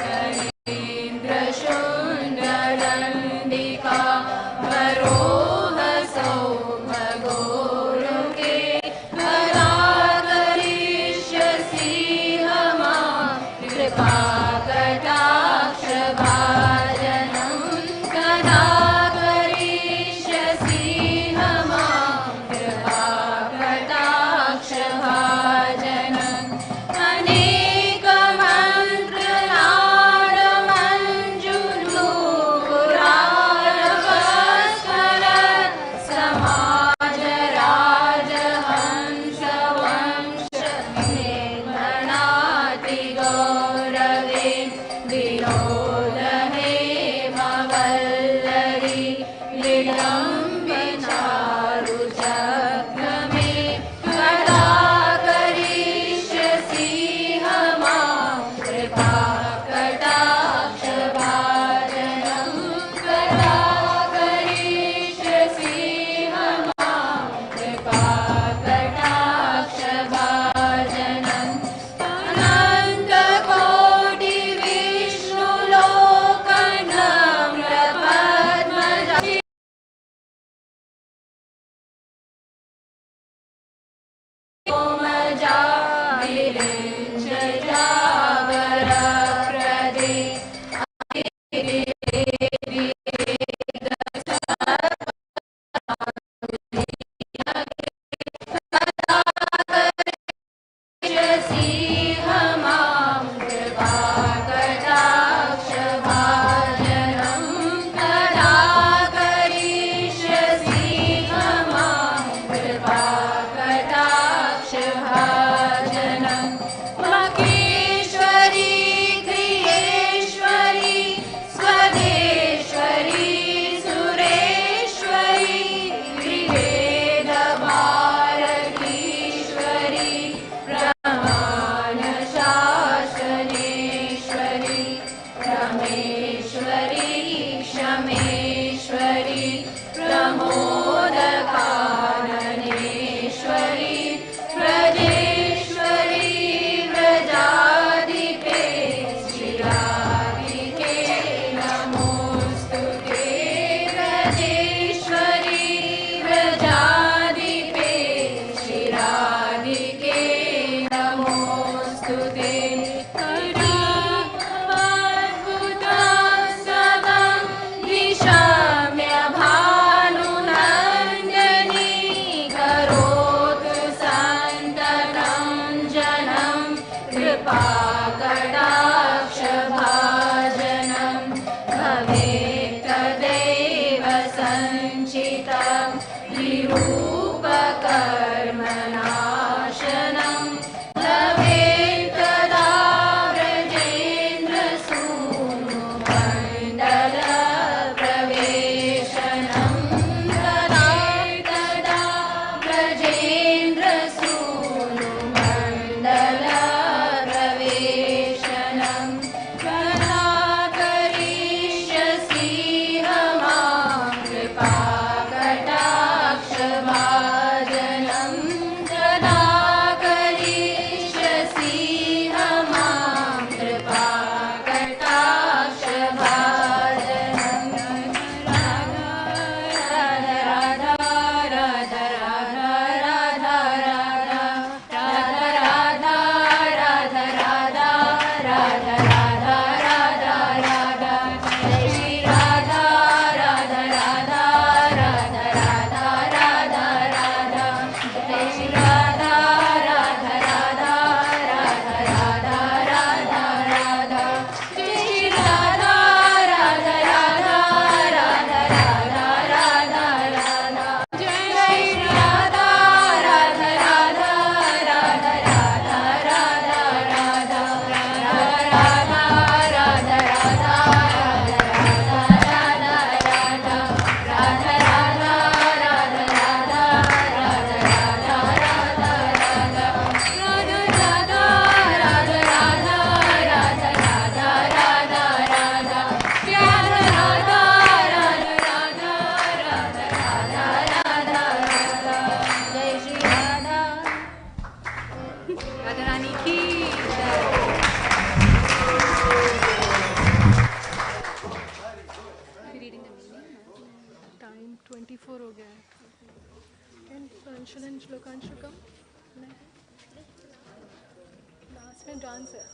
करीन्द्रशृङ्गदण्डिका वरोहसौभगोरुके कदा 24 हो गया है. Can Pranshul and Shlokanshu come? Last में डांस है.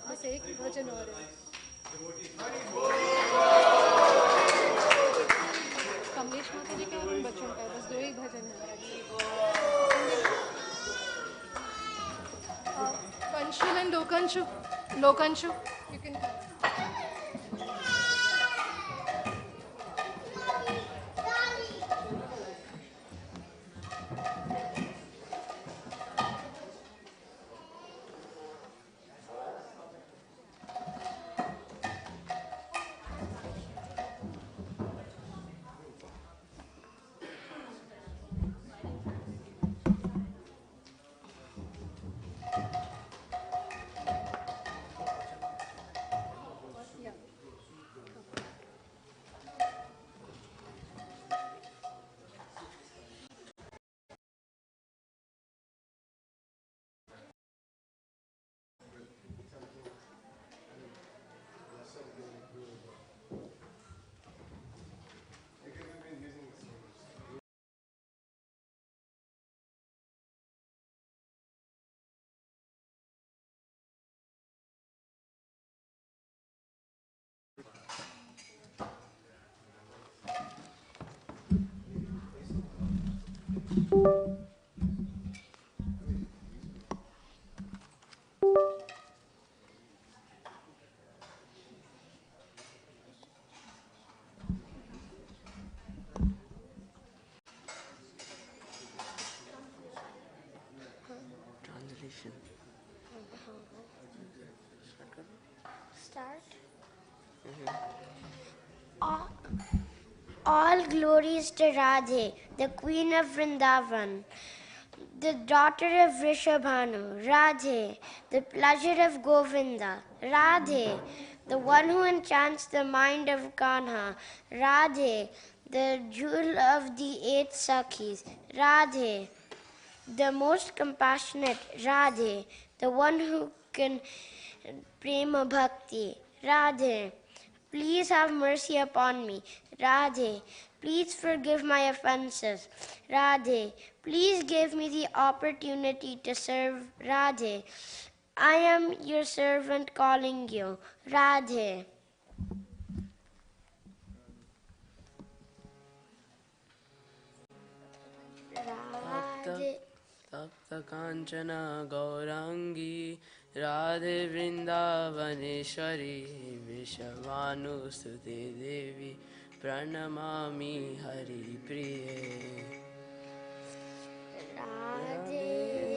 बस एक भजन और है. कमलेश माता जी का और बच्चों का बस 2 ही भजन है. Pranshul and Lokanshu, you can come. Start. All glories to Radhe, the queen of Vrindavan, the daughter of Rishabhanu. Radhe, the pleasure of Govinda. Radhe, the one who enchants the mind of Kanha. Radhe, the jewel of the 8 Sakhis. Radhe, the most compassionate. Radhe, the one who can prema bhakti. Radhe, please have mercy upon me. Radhe, please forgive my offenses. Radhe, please give me the opportunity to serve. Radhe, I am your servant calling you. Radhe. Radhe. Tapta Kanchana Gaurangi Radhe Vrindavaneshwari Vishavanu Sute Devi Pranamami Hari Priye Radhe.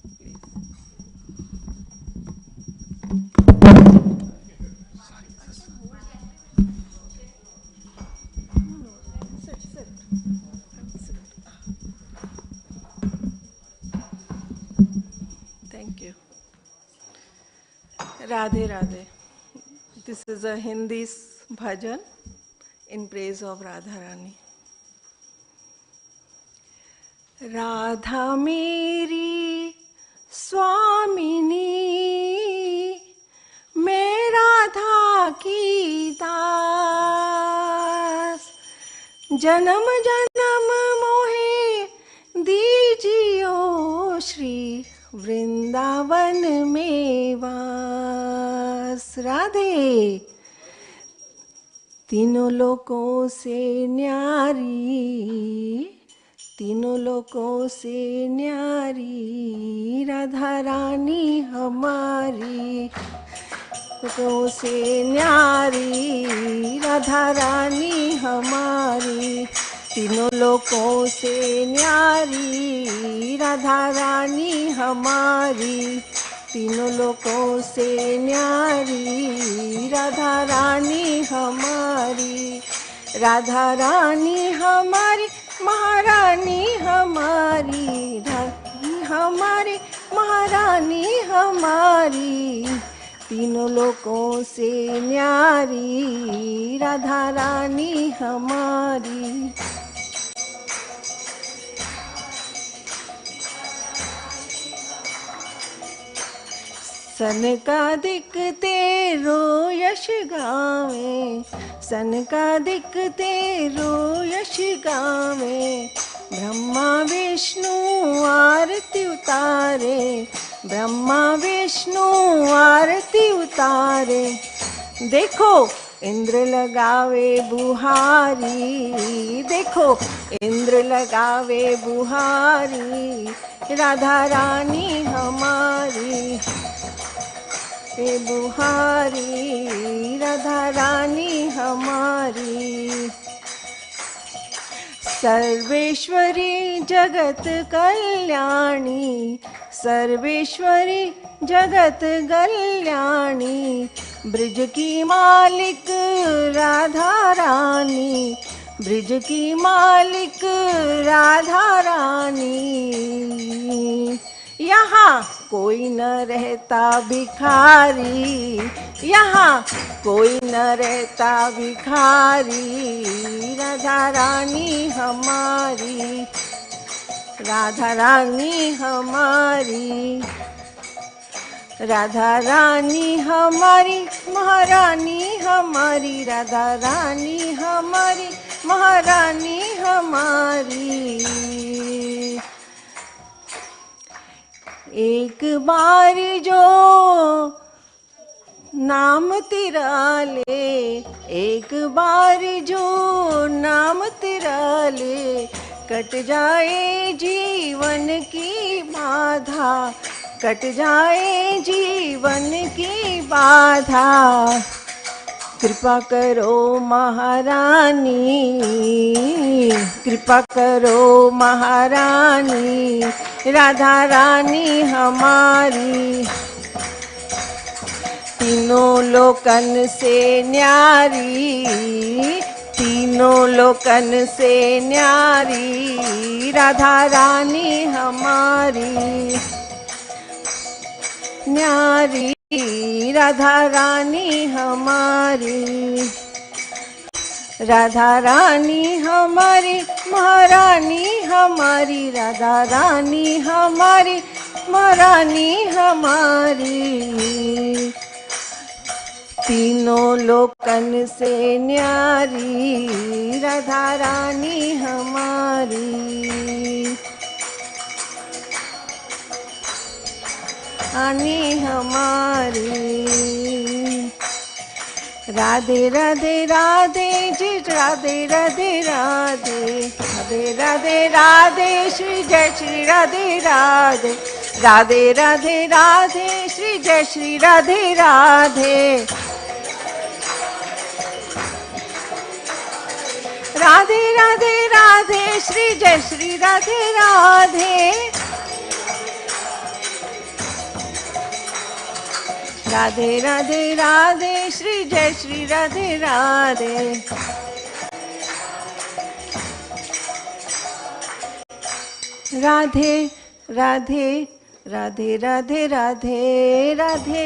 Radhe Radhe. This is a Hindi bhajan in praise of Radharani. Radha मेरी स्वामिनी, मैं राधा की दास, जन्म जन्म मोहे दीजियो श्री वृंदावन में वास। राधे तीनों लोकों से न्यारी, तीनों लोकों से न्यारी राधा रानी हमारी, लोकों से न्यारी राधा रानी हमारी, तीनों लोकों से न्यारी राधा रानी हमारी, तीनों लोकों से न्यारी राधा रानी हमारी, राधा रानी हमारी महारानी हमारी, रानी हमारी महारानी हमारी, तीनों लोकों से न्यारी राधा रानी हमारी। सनकादिक तेरो यश गावे, सनकादिक तेरो यश गावे, ब्रह्मा विष्णु आरती उतारे, ब्रह्मा विष्णु आरती उतारे, देखो इंद्र लगावे बुहारी, देखो इंद्र लगावे बुहारी, राधा रानी हमारी हे बुहारी, राधा रानी हमारी, सर्वेश्वरी जगत कल्याणी, सर्वेश्वरी जगत कल्याणी, ब्रज की मालिक राधा रानी, ब्रज की मालिक राधा रानी, यहाँ कोई न रहता भिखारी, यहाँ कोई न रहता भिखारी, राधा रानी हमारी, राधा रानी हमारी, राधा रानी हमारी महारानी हमारी, राधा रानी हमारी महारानी हमारी। एक बार जो नाम तेरा ले, एक बार जो नाम तेरा ले, कट जाए जीवन की बाधा, कट जाए जीवन की बाधा, कृपा करो महारानी, कृपा करो महारानी, राधा रानी हमारी, तीनों लोकन से न्यारी, तीनों लोकन से न्यारी, राधा रानी हमारी, न्यारी राधा रानी हमारी, राधा रानी हमारी महारानी हमारी, राधा रानी हमारी महारानी हमारी, तीनों लोकन से न्यारी, राधा रानी हमारी, रानी हमारी। राधे राधे राधे जी, राधे राधे राधे, राधे राधे राधे श्री जय श्री राधे राधे, राधे राधे राधे श्री जय श्री राधे राधे, राधे राधे राधे श्री जय श्री राधे राधे, राधे राधे राधे श्री जय श्री राधे राधे, राधे राधे राधे राधे राधे, राधे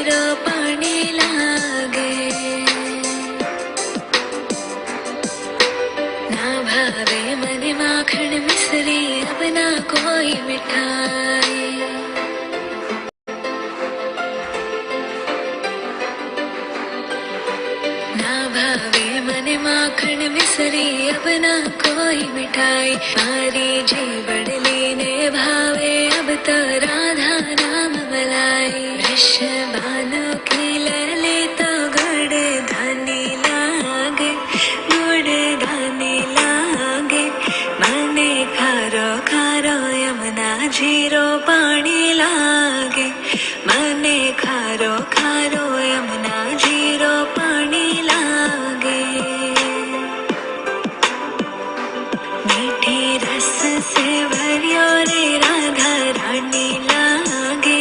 भावे मन माखन मिश्री अब ना कोई मिठाई ना भावे मन माखन मिश्री अब ना कोई मिठाई मारी जी बड़ली ने भावे अब तो राधा नाम मलाई वृषभानु की ललित गुड़ धनी लागे गुड़ धनी लागे मने खारो खारो यमुना जीरो पानी लागे मने खारो खारो यमुना जीरो पानी लागे मीठी रस से भरियो रे राधा रानी लागे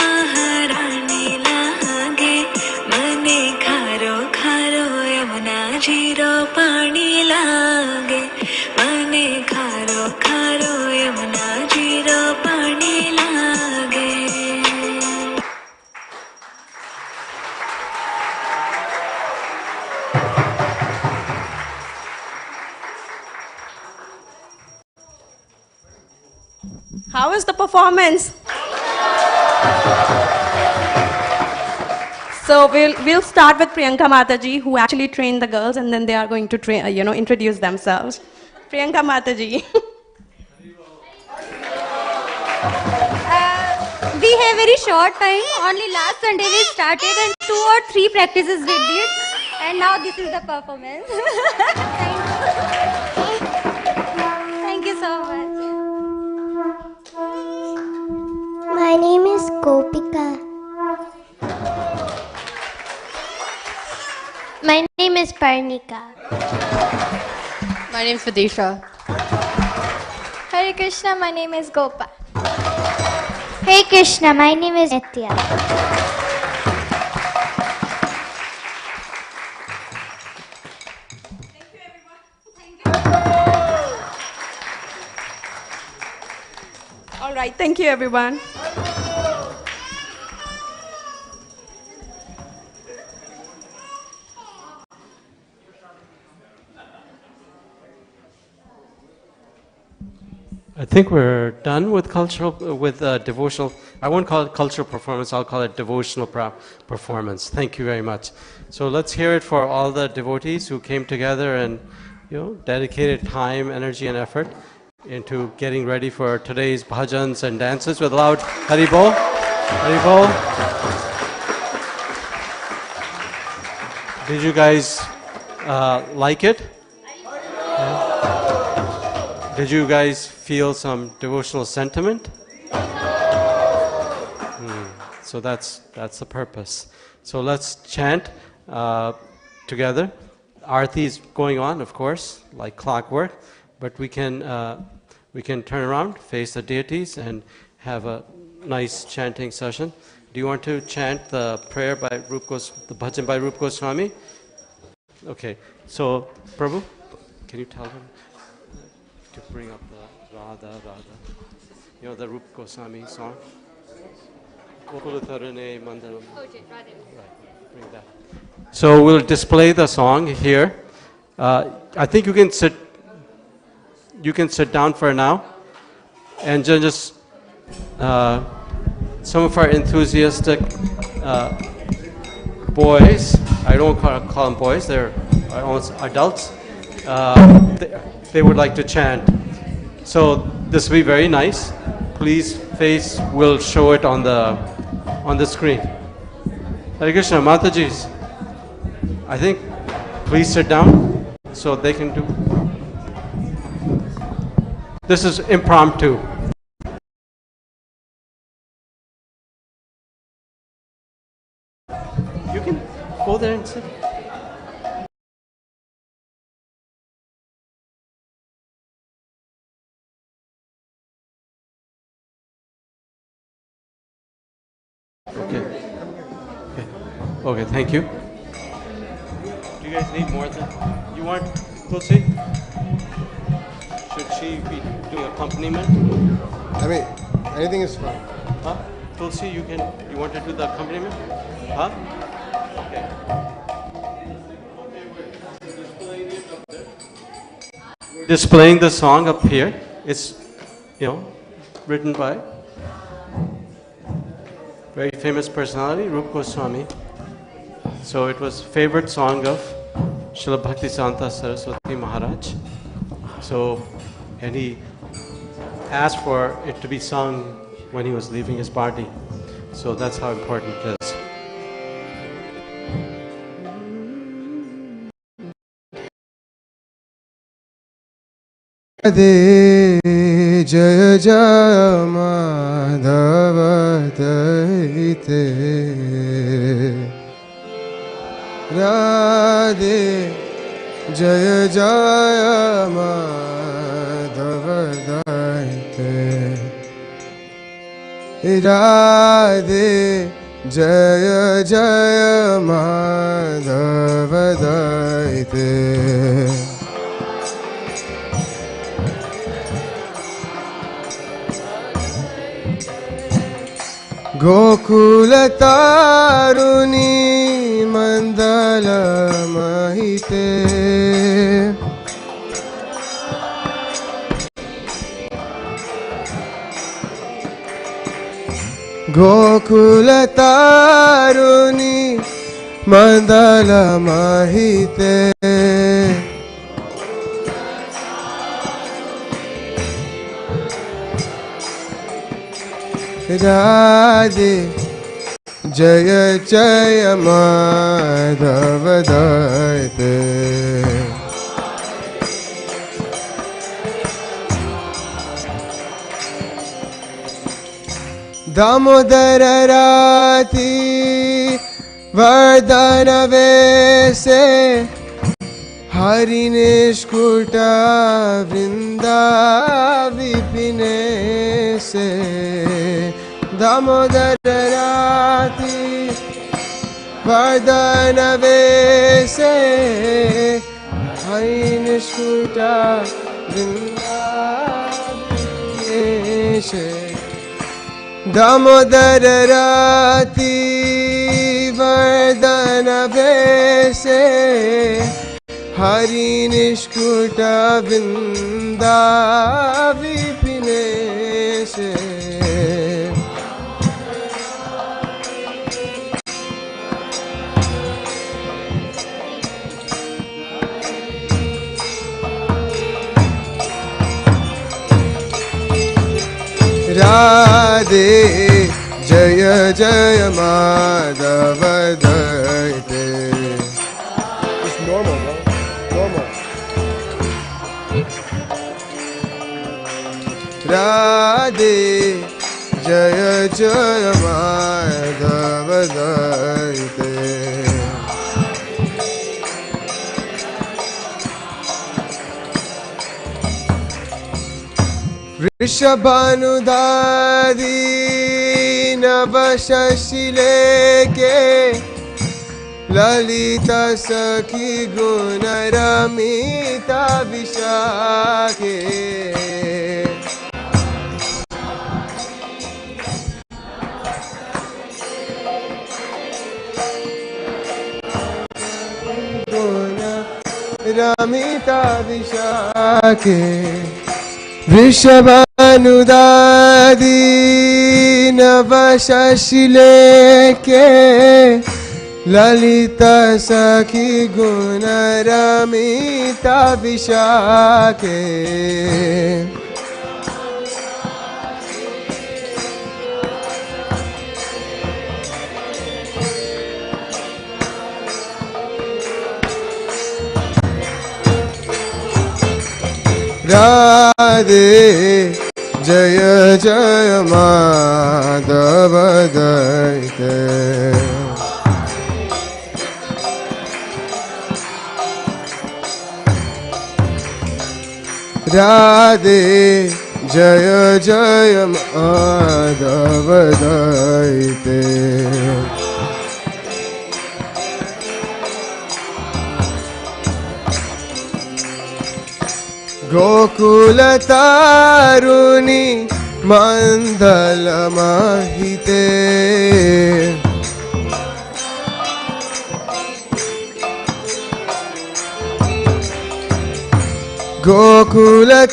महारानी लागे मने खारो खारो यमुना जीरो पानी लागे मने खारो खारो यमुना जीरो पानी लागे How is the performance? So we'll start with Priyanka Mataji, who actually trained the girls, and then they are going to introduce themselves. Priyanka Mataji. We have very short time. Only last Sunday we started, and 2 or 3 practices we did, and now this is the performance. Thank you so much. My name is Gopika. My name is Parnika. My name is Vidisha. Hare Krishna, my name is Gopa. Hey Krishna, my name is Nitya. All right, thank you everyone. I think we're done with devotional. I won't call it cultural performance. I'll call it devotional performance. Thank you very much. So let's hear it for all the devotees who came together and dedicated time, energy, and effort into getting ready for today's bhajans and dances with loud Hari Bol. Hari Bol. Did you guys like it? Did you guys feel some devotional sentiment? So that's the purpose. So let's chant together. Aarti is going on, of course, like clockwork, but we can turn around, face the deities, and have a nice chanting session. Do you want to chant the prayer by the bhajan by Rupa Goswami? Okay. So Prabhu, can you tell him to bring up the Radha, the Rupa Goswami song? Right, bring that. So we'll display the song here. I think you can sit down for now, and just some of our enthusiastic boys, I don't call them boys, they're almost adults, they would like to chant. So this will be very nice. Please face, we'll show it on the screen. Hare Krishna, Mataji's. I think, please sit down so they can do. This is impromptu. You can go there and sit. Okay, thank you. Do you guys need more than you want, Tulsi? Should she be doing accompaniment? I mean, anything is fine. Huh? Tulsi, you want to do the accompaniment? Huh? Okay. displaying the song up here. It's, written by very famous personality, Rup Goswami. So it was favorite song of Srila Bhaktisanta Saraswati Maharaj. So, and he asked for it to be sung when he was leaving his party. So that's how important it is. Radhe Jaya Jaya Madhava Daite Radhe Jaya Jaya Madhava Daite Radhe Jaya Jaya Madhava Daite Gokula Taruni Mandala Mahite Gokula Taruni Mandala Mahite Radhe Jaya Jaya Madhava Daite Damodar Rati Vardhana Vese Hari Nishkuta Vrinda Vipine Se Damodar Rati Vardhana Vese Hari Nishkuta Vrinda Vipine Se Damodar Rati Vardhana Vese Hari Nishkuta Vinda Vipine Se Radhe Jaya Jaya Madhava Daite. It's normal, bro. Normal. Radhe Jaya Jaya Madhava Daite. Rishabhanudadi Navashashileke Lalita Sakhi Gunaramita Vishake Gunaramita Vishake Rishabhanudadi Navashashileke Lalita Sakhi Gunaramita Vishake Radhe Jaya Jaya Madhava Daite. Radhe Jaya Jaya Madhava Daite. Gokula Taruni Mandala Mahite गोकुलतारुणि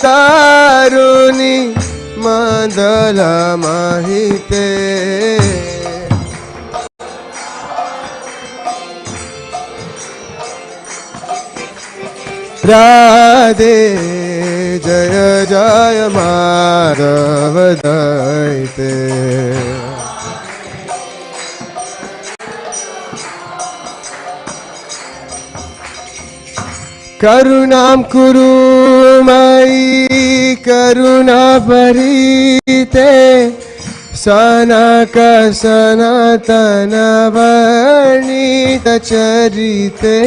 मण्डलमहिते Radhe जय जय माधव दैते करुणां कुरु मयि करुणा भरिते सनक सनातन वर्णित चरिते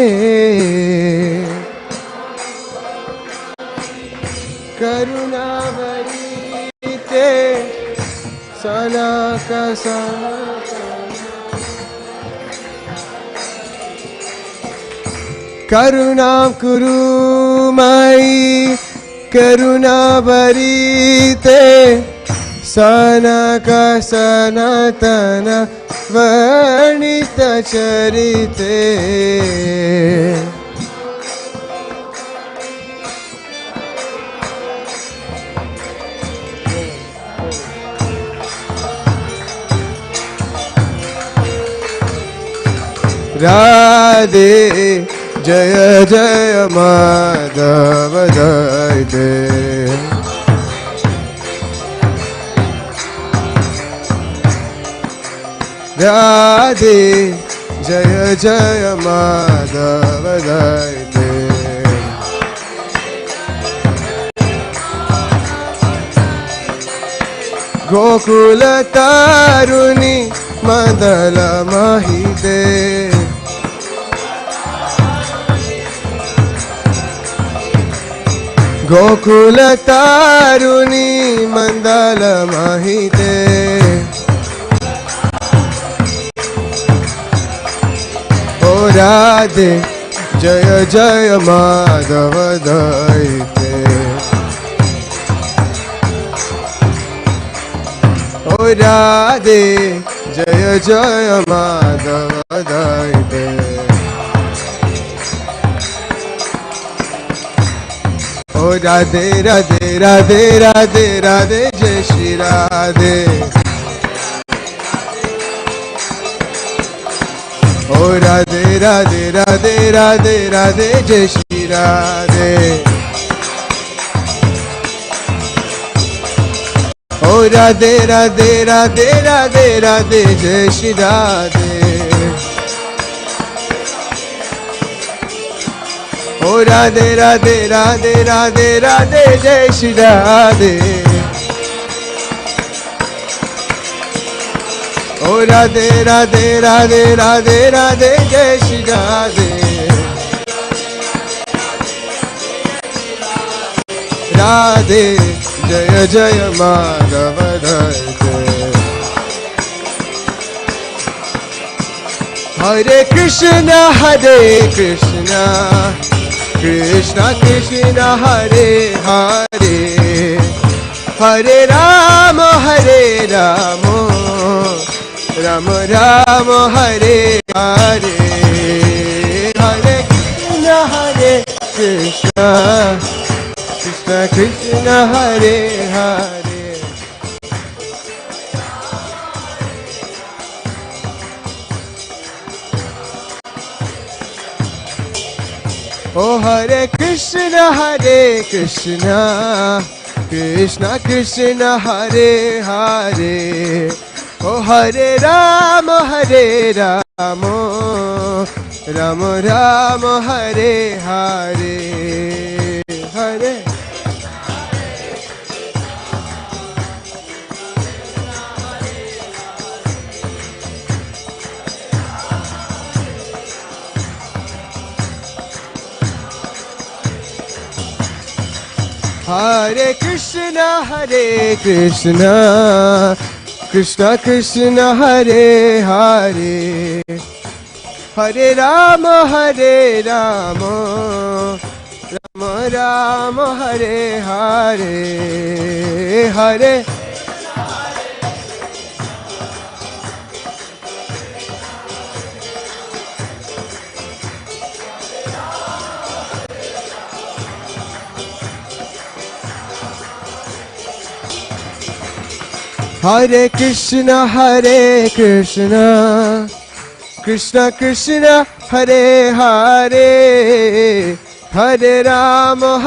करुणा भरिते सनक सनातन करुणां कुरु मयि करुणा भरिते सनक सनातन वर्णित चरिते राधे जय जय माधव दैते राधे जय जय माधव दैते गोकुल तारुणी मंदल महिते गोकुल तारुणी मंदल महिते ओ राधे जय जय माधव दैते ओ राधे जय जय माधव दैते ओ राधे राधे राधे राधे राधे जय श्री राधे ओ राधे राधे राधे राधे राधे जय श्री राधे ओ राधे राधे राधे राधे राधे जय श्री राधे ओ राधे राधे राधे राधे राधे जय श्री राधे ओ राधे राधे राधे राधे राधे जय श्री राधे राधे जय जय माधव दैते हरे कृष्ण कृष्ण कृष्ण हरे हरे हरे राम राम राम हरे हरे हरे कृष्ण कृष्ण कृष्ण हरे हरे ओ हरे कृष्ण कृष्ण कृष्ण हरे हरे ओ हरे Ram Ram Ram Hare Hare Hare Hare Krishna Krishna Krishna Hare Hare Hare Ram Ram Ram Hare Hare Hare Hare Krishna, Krishna Krishna, Hare Hare, Hare Rama,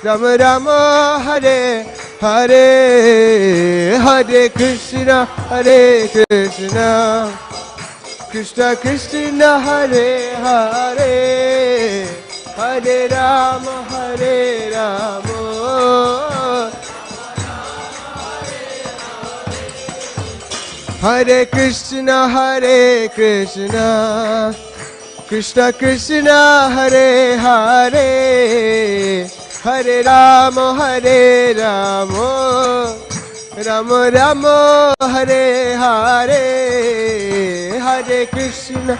Rama Rama, Hare Hare, Hare Krishna, Krishna Krishna, Hare Hare, Hare Rama, Hare Krishna, Krishna Krishna, Hare Hare, Hare Rama, Rama Rama, Hare Hare, Hare Krishna.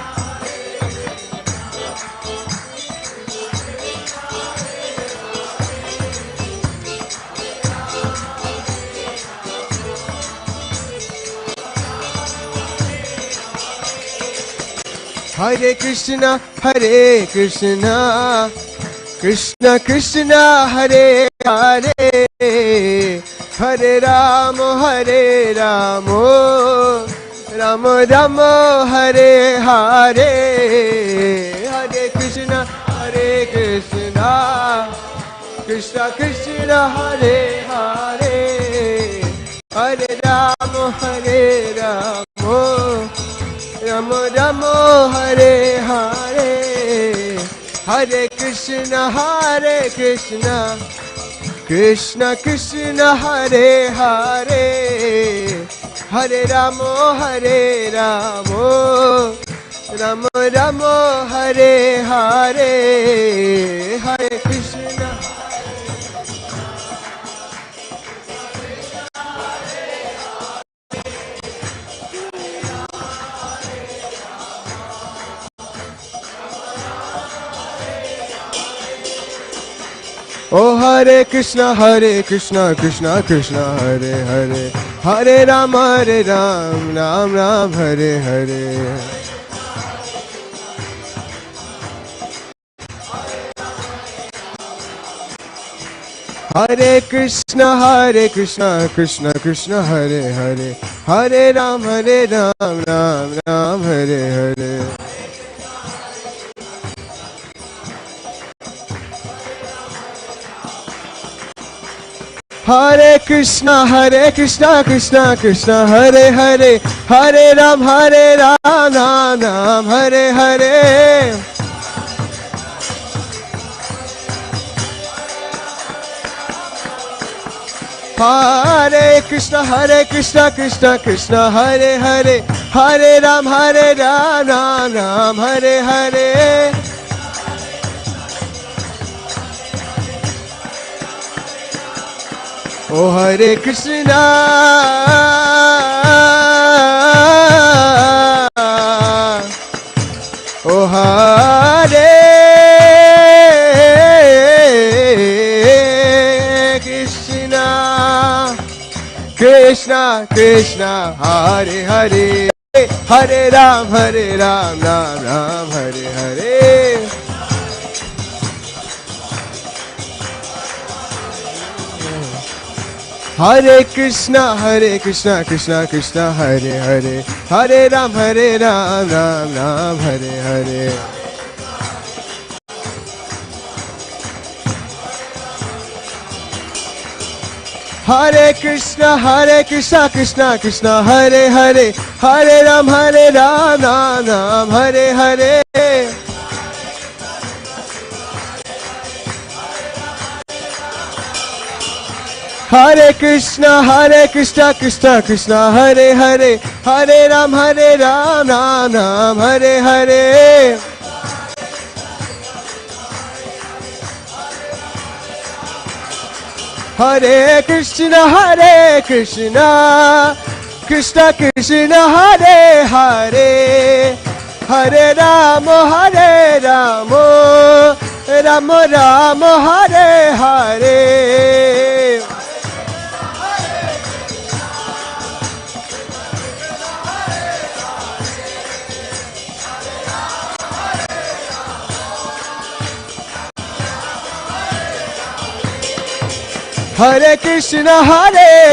Hare Krishna, Krishna Krishna, Hare Hare, Hare Rama, Rama Rama, Hare Hare, Hare Krishna, Krishna Krishna, Hare Hare, Hare Rama, Rama Rama, Hare Hare, Hare Krishna, Krishna Krishna, Hare Hare, Hare Rama, Rama Rama, Hare Hare, Hare Krishna. Oh Hare Krishna, Krishna Krishna, Hare Hare, Hare Ram, Ram Ram, Hare Hare. Hare Krishna, Krishna Krishna, Hare Hare, Hare Ram, Ram Ram, Hare Hare. Hare Krishna, Krishna Krishna, Hare Hare, Hare Ram, Ram Ram, Hare Hare. Hare Krishna, Krishna Krishna, Hare Hare, Hare Ram, Ram Ram, Hare Hare. Oh Hare Krishna, oh Hare Krishna, Krishna Krishna, Hare Hare, Hare Ram, Ram Ram, Hare Hare. Hare Krishna, Krishna Krishna, Hare Hare, Hare Ram, Ram Ram, Hare Hare. Hare Krishna, Krishna Krishna, Hare Hare, Hare Ram, Ram Ram, Hare Hare. Hare Krishna, Krishna Hare Hare, Hare Ram, Ram Ram, Hare Hare. Hare Krishna, Krishna Krishna, Hare Hare, Hare Ram, Ram Ram, Hare Hare. Hare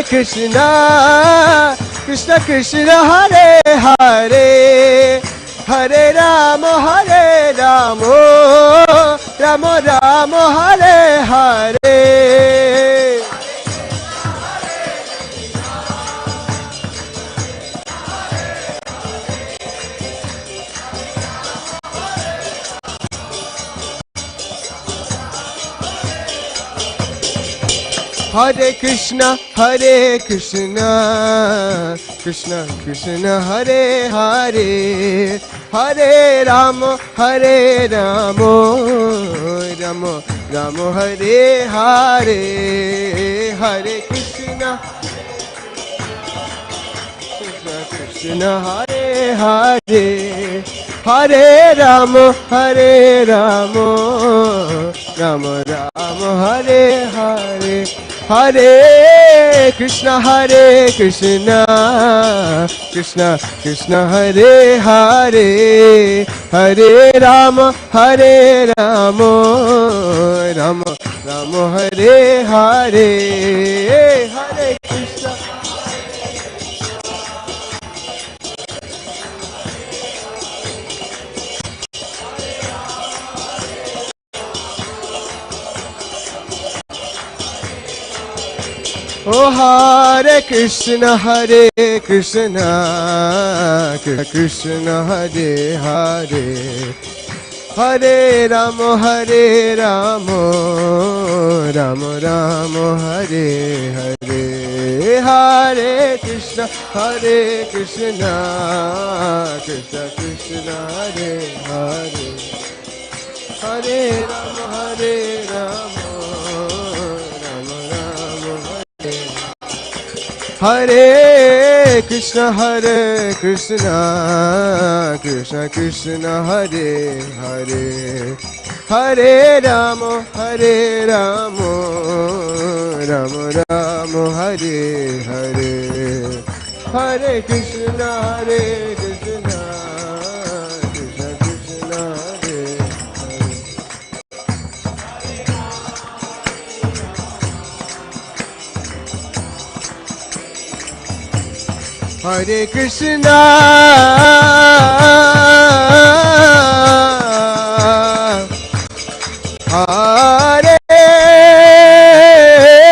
Krishna, Krishna Krishna, Hare Hare, Hare Rama, Rama Rama, Hare Hare. Hare Krishna, Krishna Krishna, Hare Hare, Hare Rama, Rama Rama, Hare Hare, Hare Krishna, Krishna Krishna, Hare Hare, Hare Rama, Rama Rama, Hare Hare. Hare Krishna, Krishna Krishna, Hare Hare, Hare Rama, Rama Rama, Hare Hare, Hare Krishna. Oh Hare Krishna, Krishna Krishna, Hare Hare, Hare Rama, Rama Rama, Hare Hare, Hare Krishna, Krishna Krishna, Hare Hare, Hare Rama, Hare Krishna, Krishna Krishna, Hare Hare, Hare Rama, Rama Rama, Hare Hare, Hare Krishna, Krishna Krishna, Hare Hare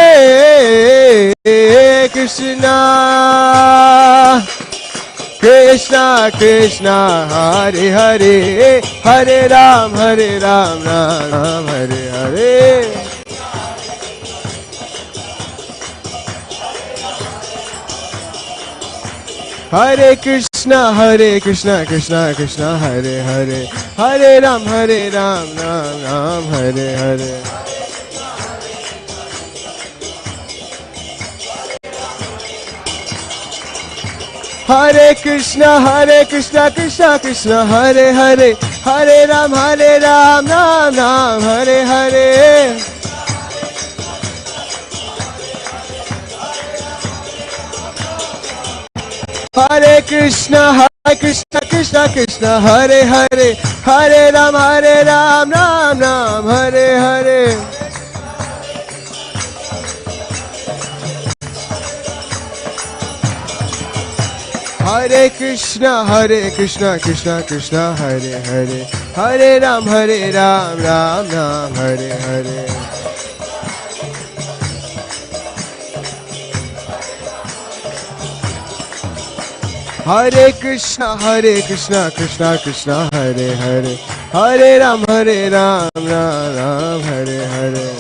Krishna, Hare Krishna, Krishna Krishna, Hare Hare, Hare Ram, Ram Hare Hare. Hare Krishna, Krishna Krishna, Hare Hare, Hare Ram, Ram Hare Hare. Hare Krishna, Krishna Krishna, Hare Hare, Hare Ram, Ram Hare Hare. Hare Krishna, Krishna Krishna, Hare Hare, Hare Ram, Ram Hare Hare. Hare Krishna, Krishna Krishna, Hare Hare, Hare Ram, Ram Hare Hare. Hare Krishna, Krishna Krishna, Hare Hare, Hare Ram, Ram Hare Hare.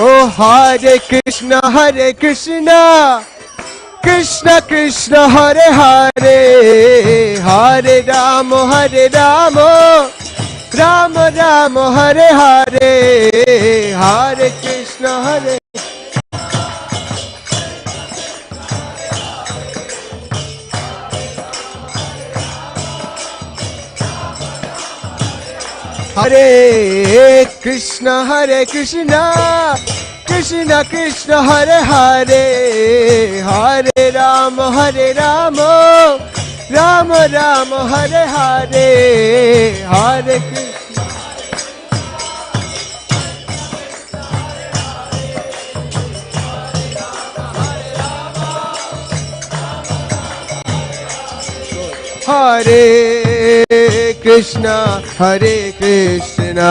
Oh Hare Krishna, Krishna Krishna, Hare Hare, Hare Ram, Ram Ram, Hare Hare, Hare Krishna, Hare Krishna, Krishna Krishna, Hare Hare, Hare Ram, Ram Ram Hare Hare Hare Krishna Hare Krishna Hare Krishna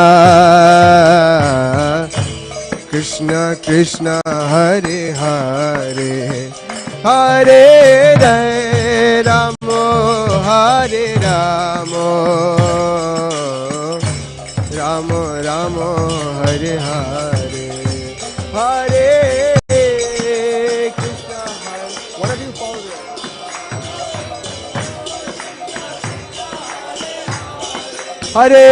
Krishna Krishna Hare Hare Hare Rama Hare Rama Rama Rama Hare Hare Hare Krishna Hare. One of you follow this. Hare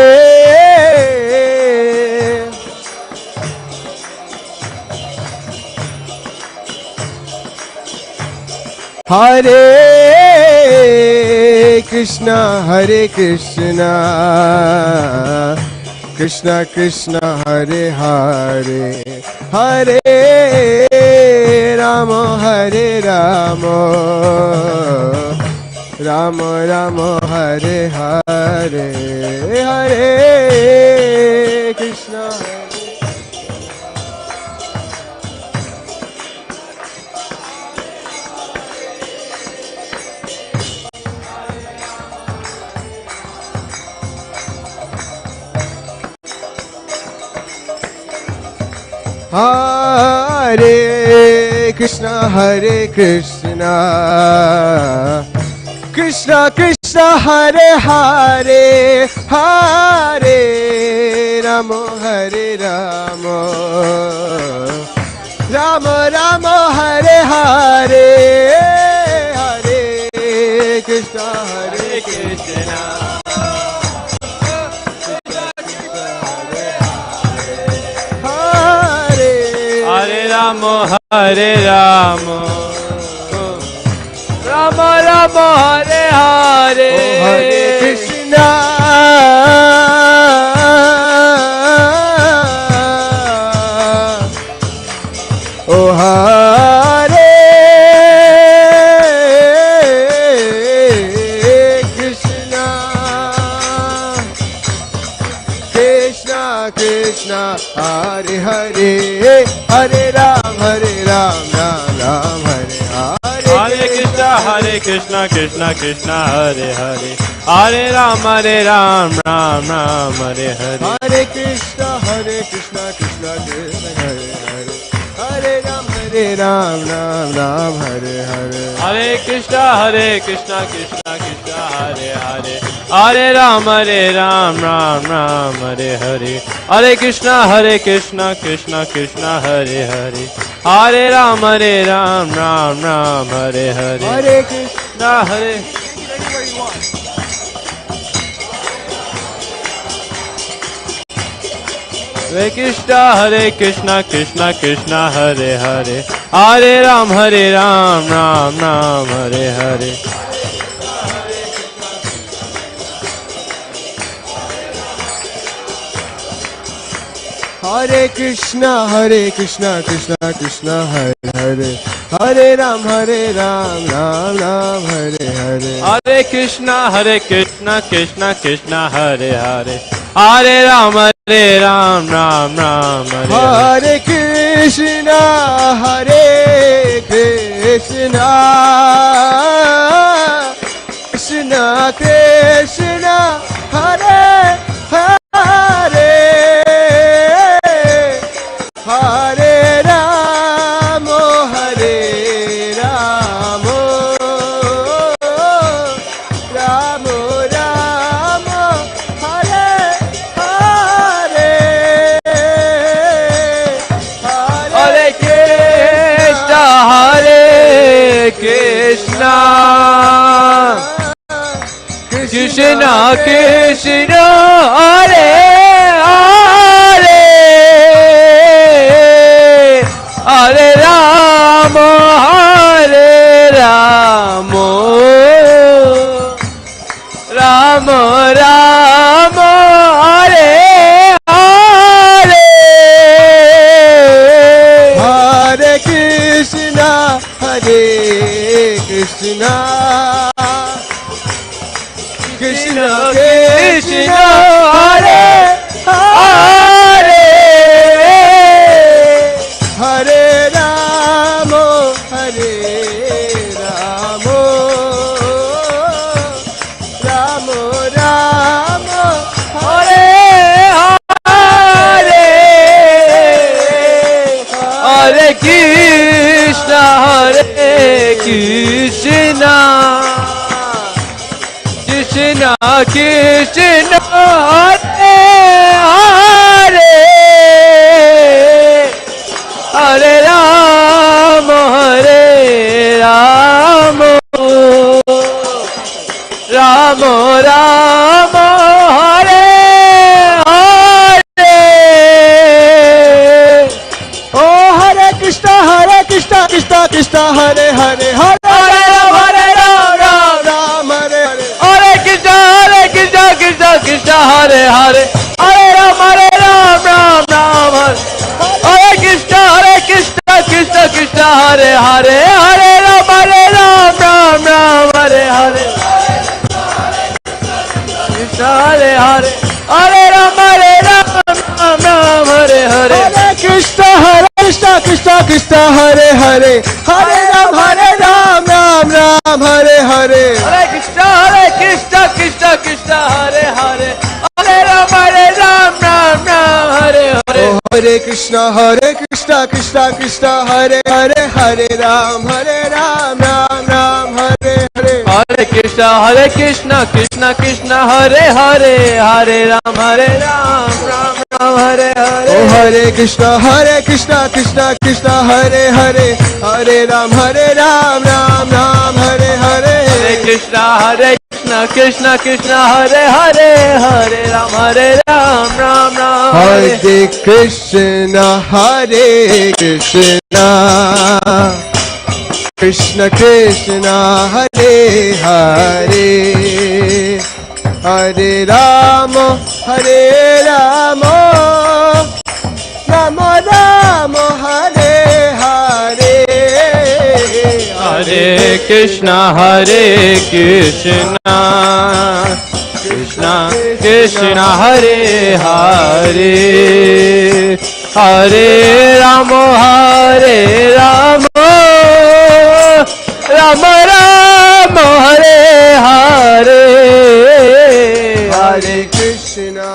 Hare Krishna Hare Krishna Krishna Krishna Hare Hare Hare Rama Hare Rama Rama Rama Hare Hare Hare Krishna Hare Krishna Hare Krishna Krishna Krishna Hare Hare Hare Rama Hare Rama Rama Rama Hare Hare Hare Krishna Hare Krishna Hare Rama Hare Rama Rama Rama Hare Hare Hare Krishna Oh Hare Krishna Krishna Krishna Hare Hare Hare Ram Ram Ram Hare Hare Hare Krishna Krishna Krishna Hare Hare Hare Ram Ram Ram Hare Hare Hare Krishna Krishna Krishna Hare Hare Hare Ram Ram Hare Hare Hare Krishna Krishna Krishna Hare Hare Hare Ram Ram Hare Hare Hare Krishna Krishna Krishna Hare Hare Hare Ram Ram Hare Hare Hare Krishna Hare Hare Krishna Krishna Krishna Hare Hare Hare Ram Ram Hare Hare Hare Krishna Krishna Krishna Hare Hare Hare Ram Ram Ram Hare Hare Hare Krishna Krishna Krishna Hare Hare Hare Ram Ram Hare Hare Krishna Krishna Krishna Krishna Hare Hare Hare Rama Hare Rama Rama Rama Hare Hare Hare Krishna Krishna Krishna Krishna Hare Hare Hare Rama Rama Rama Hare Hare Hare Krishna Krishna Krishna Hare Hare Hare Rama Hare Rama Rama Rama Hare Hare Hare Krishna Hare Krishna Krishna Krishna Hare Hare Hare Rama Hare Rama Rama Rama Hare Hare Oh Hare Krishna Krishna Krishna Hare Hare Hare Ram Ram Ram Hare Hare Hare Krishna Krishna Krishna Hare Hare Hare Ram Ram Ram Hare Hare Krishna Krishna Krishna Hare Hare Hare Ram Ram Ram Hare Hare Krishna Hare Hare Hare Ram Ram Hare Hare Hare Krishna Krishna Krishna Hare Hare Hare Ram Ram Hare Hare Hare Krishna Krishna Krishna Hare Hare Hare Ram Ram Hare Hare Hare Krishna Krishna Krishna Hare Hare Hare Ram Ram Hare Hare Hare Krishna Krishna Krishna Hare Hare Hare Ram Ram Hare Hare Oh Hare Krishna Krishna Krishna Hare Hare Hare Ram Ram Hare Hare Hare Krishna Krishna Krishna Hare Hare Hare Ram Ram Hare Krishna Krishna Krishna Hare Hare Hare Rama Rama Rama Hare Hare Hare Krishna Krishna Krishna Hare Hare Hare Rama Rama Rama Hare Hare Hare Krishna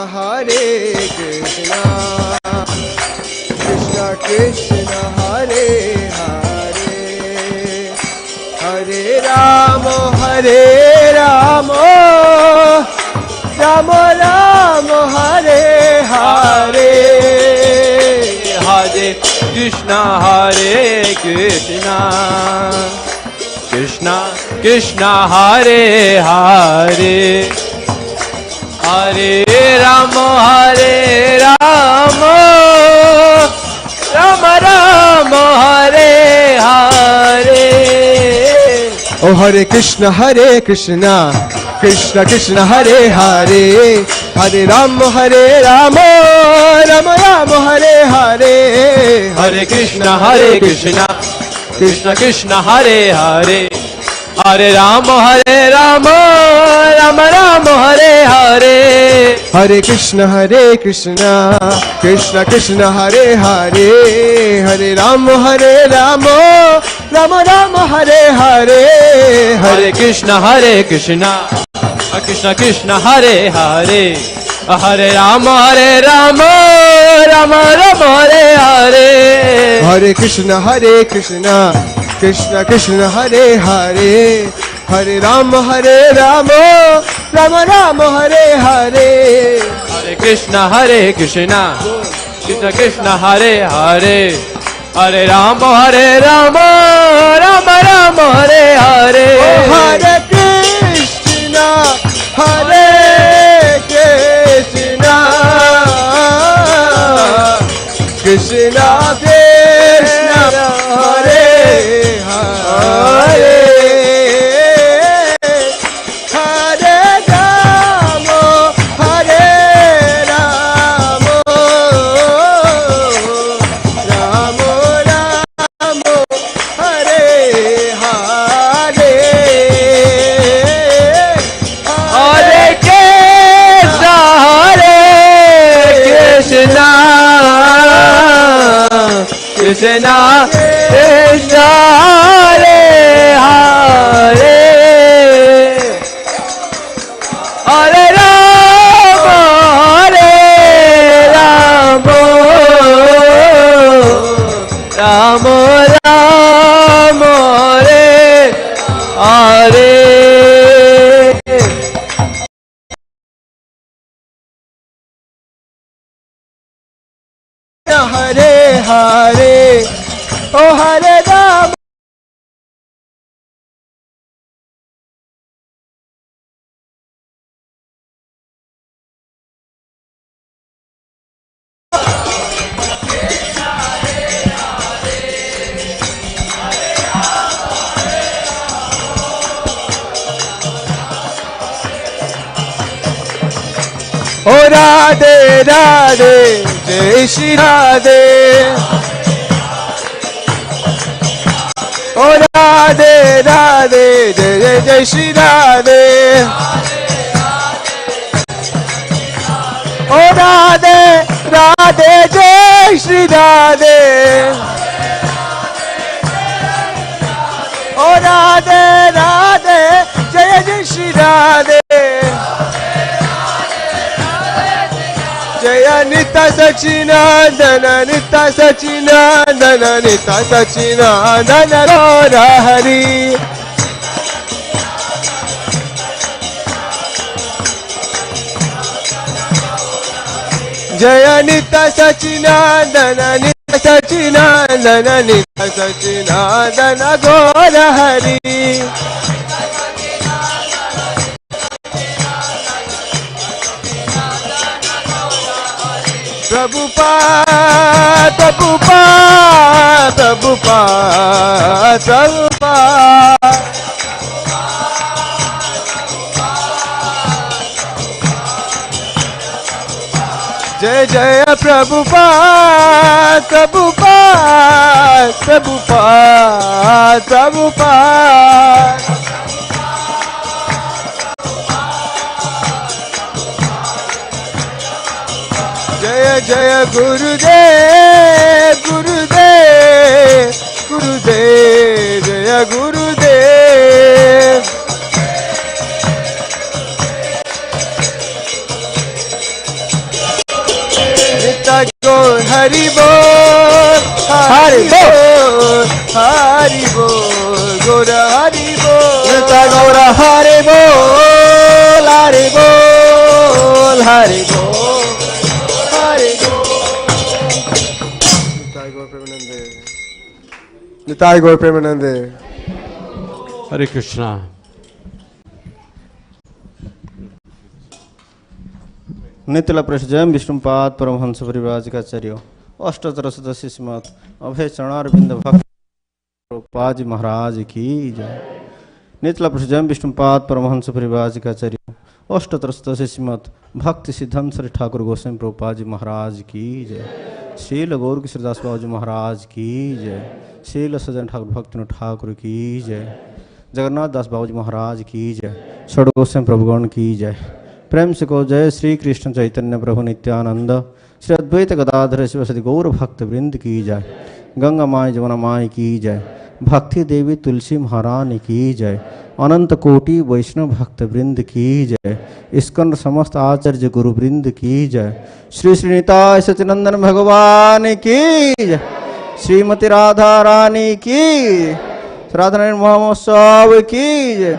Krishna Krishna Hare Hare Hare Rama Rama Rama Hare Hare Hare Krishna Krishna Krishna Hare Hare Hare Rama Rama Rama Hare Hare Oh Hare Krishna Krishna Krishna Hare Hare Hare Rama Rama Rama Hare Hare Hare Krishna Krishna Krishna Hare Hare Hare Rama Rama Rama Hare Hare Hare Krishna Krishna Krishna Hare Hare Hare Rama Rama Rama Hare Hare Hare Krishna Krishna Krishna Hare Hare Hare Rama Rama Rama Hare Hare Hare Krishna Krishna Krishna Hare Hare Hare Rama Rama Rama Hare Hare Hare Krishna Krishna Krishna Hare Hare Hare Rama Rama Rama Hare Hare Hare Krishna Krishna Krishna Krishna Hare Hare Hare Rama Rama Rama Hare Hare Krishna Krishna Hare Hare Hare Rama Hare Rama Rama Rama Hare Hare Hare Hare Oh Hare Rama Oh Radhe Radhe Jai Shri Radhe Oh Radhe Radhe Jai Jai Jai Shri Radhe Oh Radhe Radhe Jai Shri Radhe Oh Radhe Radhe Jai Jai Shri Radhe Jaya Nitya Sachinandana Nitya Sachinandana Nitya Sachinandana Gaura Hari Jaya Nitya Sachinandana Nitya Sachinandana Nitya Sachinandana Gaura Hari Prabhupada, Prabhupada, Prabhupada, Prabhupada. Jai Jaya Prabhupada, Prabhupada, Prabhupada, Prabhupada. Jaya Jaya Gurudev, Gurudev, Gurudev, Jaya Gurudev. Nitya Gaur Hari Bol, Hari Bol, Hari Bol, Gaura Hari Bol. Nitya Gaur Hari Bol, Hari Bol, Hari Bol. Nitai Gaur Premanande. Hare Krishna. नितिला प्रसजम Vishnupad Paramhans परिव्राजकाचार्य अष्टोत्तर सदस्य श्रीमद अभय चरणारविंद भक्त प्रभुपाद जी महाराज की जय। नितिला प्रसजम विष्णुपाद परमहंस परिव्राजकाचार्य अष्टोत्तर सदस्य श्रीमद भक्ति सिद्धांत श्री ठाकुर गोस्वामी प्रभुपाद जी महाराज की जय। श्रील गौर किशोरदास बाबू जी महाराज की जय। श्रील सज्जन ठाकुर भक्ति ठाकुर की जय। जगन्नाथ दास बाबू जी महाराज की जय। षड गोस्वामी प्रभुगण की जय। प्रेम से को जय श्री कृष्ण चैतन्य प्रभु नित्यानंद श्री अद्वैत गदाधर शिवसदि गौर भक्त वृंद की जय। गंगा माई जमुना माई की जय। भक्ति देवी तुलसी महारानी की जय। अनंत कोटि वैष्णव भक्त वृंद की जय। इस्कन समस्त आचार्य गुरु वृंद की जय। श्री श्री निताय सचिनंदन भगवान की जय। श्रीमती राधा रानी की राधा रानी महोत्सव की जय।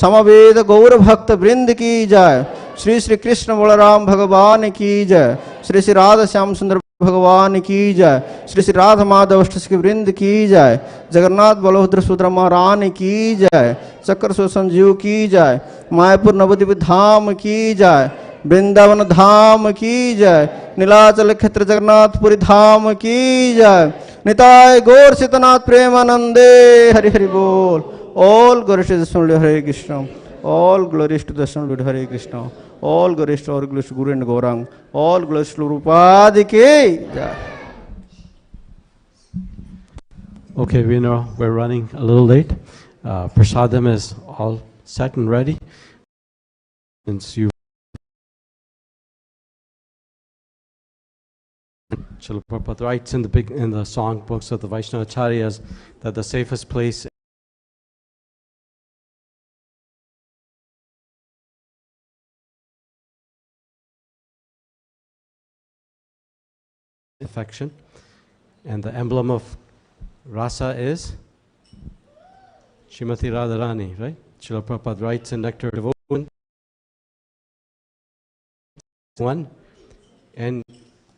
समवेद गौर भक्त वृंद की जय। श्री श्री कृष्ण बलराम भगवान की जय। श्री श्री राधा श्याम सुंदर भगवान की जय। श्री श्री राधा माधव अष्टसिद्धि वृंद की जय। जगन्नाथ बलभद्र सुभद्रा महारानी की जय। चक्र सो संजीव की जय। मायापुर नवद्वीप धाम की जय। वृंदावन धाम की जय। नीलाचल क्षेत्र जगन्नाथपुरी धाम की जय। निताय गौर सीतनाथ प्रेमानंदे हरि हरि बोल। All glories to the Son of Hare Krishna. All glories to the Son of Hare Krishna. All glories to our glories to Guru and Gaurang. All glories to Rupada ki jai. Okay, we know we're running a little late. Prasadam is all set and ready. Since you Srila Prabhupada writes in the song books of the Vaishnava Acharyas that the safest place affection, and the emblem of rasa is Srimati Radharani, right? Srila Prabhupada writes in Nectar of Devotion, one, and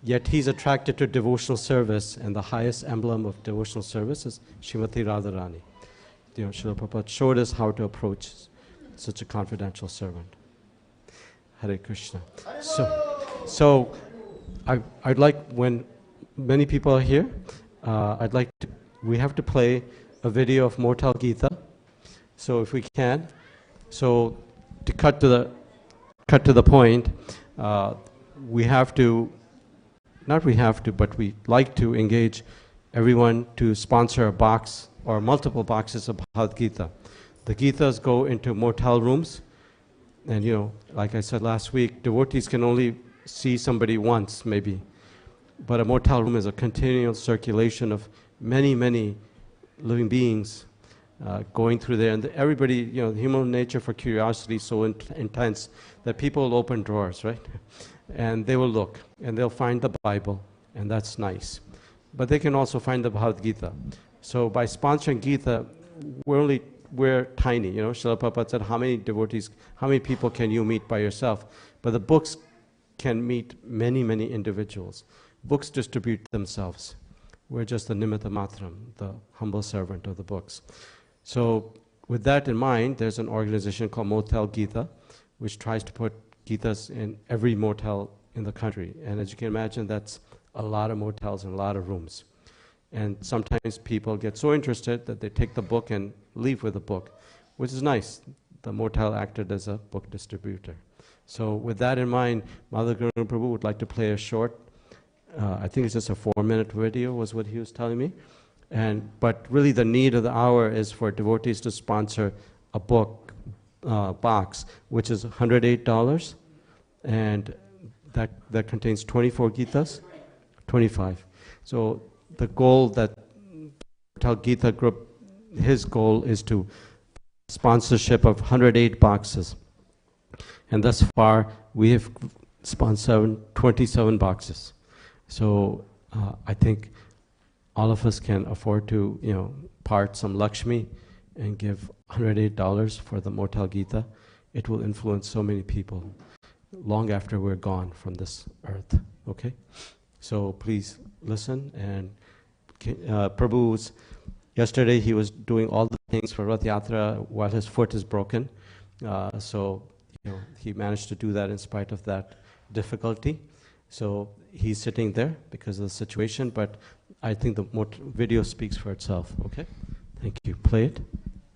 yet he's attracted to devotional service, and the highest emblem of devotional service is Srimati Radharani. You know, Srila Prabhupada showed us how to approach such a confidential servant. Hare Krishna. So I'd like, when many people are here, we have to play a video of Motel Gita. So if we can, so to cut to the point, we like to engage everyone to sponsor a box or multiple boxes of Bhagavad Gita. The Gitas go into motel rooms, and you know, like I said last week, devotees can only see somebody once maybe, but a motel room is a continual circulation of many, many living beings going through there, and everybody, you know, human nature for curiosity is so intense that people will open drawers, right? And they will look, and they'll find the Bible, and that's nice. But they can also find the Bhagavad Gita. So by sponsoring Gita, we're tiny, you know. Srila Prabhupada said, how many people can you meet by yourself? But the books can meet many, many individuals. Books distribute themselves. We're just the nimitta matram, the humble servant of the books. So with that in mind, there's an organization called Motel Gita, which tries to put Gitas in every motel in the country. And as you can imagine, that's a lot of motels and a lot of rooms. And sometimes people get so interested that they take the book and leave with the book, which is nice. The motel acted as a book distributor. So with that in mind, Mother Guru Prabhu would like to play a short, I think it's just a 4-minute video was what he was telling me. But really the need of the hour is for devotees to sponsor a book box, which is $108, and that contains 24 Gitas, 25. So the goal that Tal Gita Group, his goal is to sponsorship of 108 boxes. And thus far, we have sponsored 27 boxes. So I think all of us can afford to, you know, part some Lakshmi and give $108 for the Motel Gita. It will influence so many people long after we're gone from this earth, okay? So please listen. And Prabhu's, yesterday he was doing all the things for Rath Yatra while his foot is broken. So, you know, he managed to do that in spite of that difficulty. So he's sitting there because of the situation, but I think the video speaks for itself, okay? Thank you. Play it,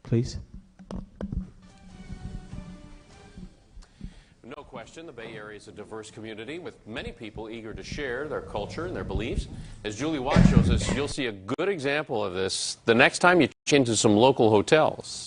please. No question, the Bay Area is a diverse community with many people eager to share their culture and their beliefs. As Julie Watt shows us, you'll see a good example of this the next time you check into some local hotels.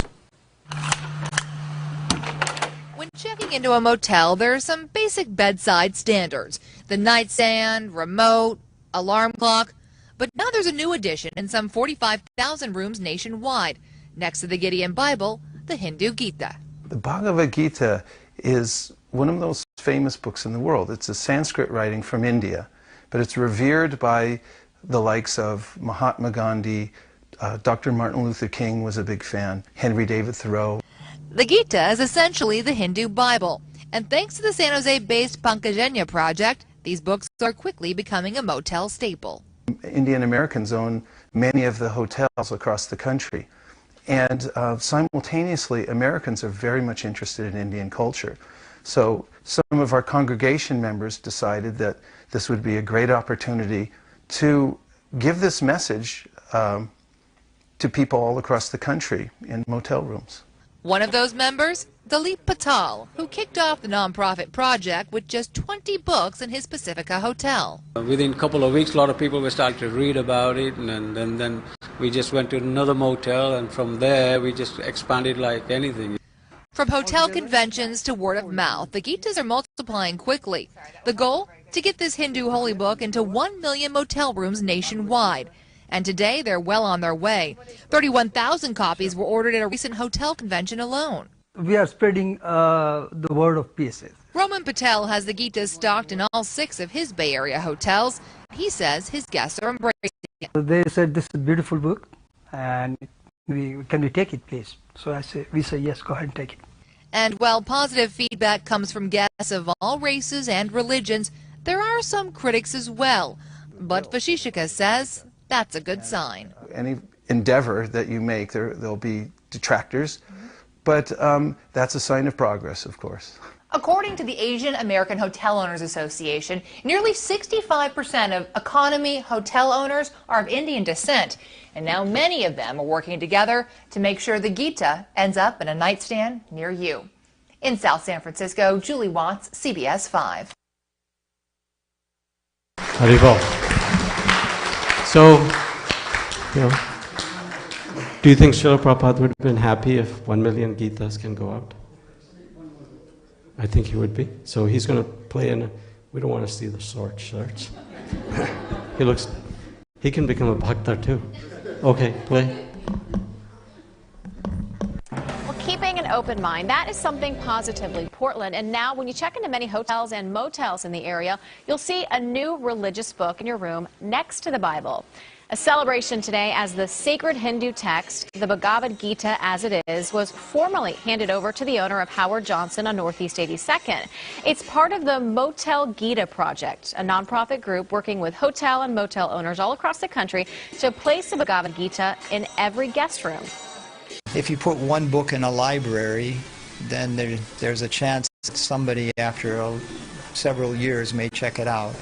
When checking into a motel, there are some basic bedside standards. The nightstand, remote, alarm clock. But now there's a new addition in some 45,000 rooms nationwide. Next to the Gideon Bible, the Hindu Gita. The Bhagavad Gita is one of the most famous books in the world. It's a Sanskrit writing from India, but it's revered by the likes of Mahatma Gandhi. Dr. Martin Luther King was a big fan, Henry David Thoreau. The Gita is essentially the Hindu Bible, and thanks to the San Jose-based Pankajanya project, these books are quickly becoming a motel staple. Indian Americans own many of the hotels across the country, and simultaneously Americans are very much interested in Indian culture. So some of our congregation members decided that this would be a great opportunity to give this message to people all across the country in motel rooms. One of those members, Dilip Patel, who kicked off the nonprofit project with just 20 books in his Pacifica hotel. Within a couple of weeks, a lot of people were starting to read about it, and then we just went to another motel, and from there we just expanded like anything. From hotel conventions to word of mouth, the Gitas are multiplying quickly. The goal? to get this Hindu holy book into 1 million motel rooms nationwide. And today they're well on their way. 31,000 copies were ordered at a recent hotel convention alone. We are spreading the word of peace. Roman Patel has the Gitas stocked in all 6 of his Bay Area hotels. He says his guests are embracing it. They said this is a beautiful book and can we take it please? So we say yes, go ahead and take it. And while positive feedback comes from guests of all races and religions, there are some critics as well. But Vashishika says that's a good sign. Any endeavor that you make, there'll be detractors, but that's a sign of progress, of course. According to the Asian American Hotel Owners Association, nearly 65% of economy hotel owners are of Indian descent, and now many of them are working together to make sure the Gita ends up in a nightstand near you. In South San Francisco, Julie Watts, CBS 5. Haribol. So, do you think Srila Prabhupada would have been happy if 1 million Gitas can go out? I think he would be. So he's going to play in. We don't want to see the shorts. He can become a bhakta too. Okay, play. Well, keeping an open mind, that is something positively Portland. And now when you check into many hotels and motels in the area, you'll see a new religious book in your room next to the Bible. A celebration today as the sacred Hindu text, the Bhagavad Gita as it is, was formally handed over to the owner of Howard Johnson on Northeast 82nd. It's part of the Motel Gita Project, a nonprofit group working with hotel and motel owners all across the country to place the Bhagavad Gita in every guest room. If you put one book in a library, then there's a chance that somebody after several years may check it out.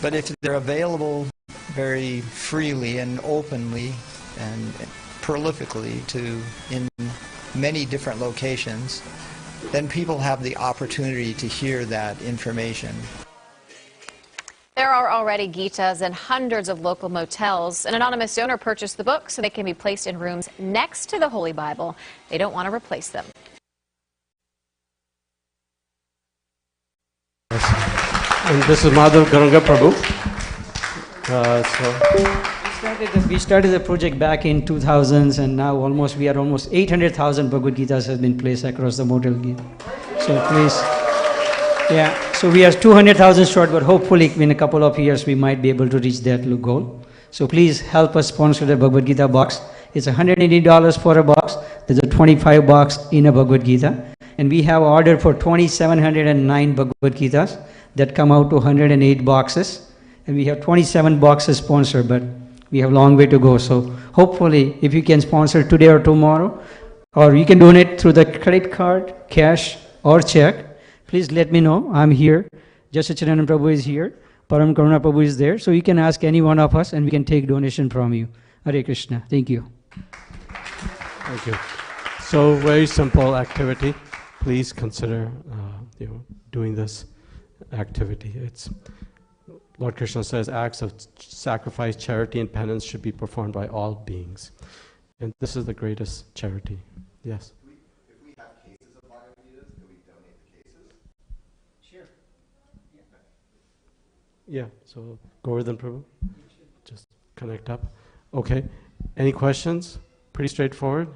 But if they're available very freely and openly and prolifically in many different locations, then people have the opportunity to hear that information. There are already Gitas in hundreds of local motels. An anonymous donor purchased the book so they can be placed in rooms next to the Holy Bible. They don't want to replace them. And this is Madhav Garanga Prabhu. We started the project back in 2000s, and now we are almost 800,000 Bhagavad Gitas have been placed across the motel Gita. So please, so we are 200,000 short, but hopefully in a couple of years we might be able to reach that goal. So please help us sponsor the Bhagavad Gita box. It's $180 for a box. There's a 25 box in a Bhagavad Gita. And we have ordered for 2,709 Bhagavad Gitas that come out to 108 boxes. And we have 27 boxes sponsored, but we have a long way to go. So hopefully, if you can sponsor today or tomorrow, or you can donate through the credit card, cash, or check, please let me know. I'm here. Jasachanand Prabhu is here. Param Karuna Prabhu is there. So you can ask any one of us, and we can take donation from you. Hare Krishna. Thank you. Thank you. So very simple activity. Please consider doing this activity. Lord Krishna says acts of sacrifice, charity, and penance should be performed by all beings. And this is the greatest charity. Yes? If we have cases of Bhagavad Gitas, can we donate the cases? Sure. Yeah, so Govardhan Prabhu, just connect up. Okay, any questions? Pretty straightforward.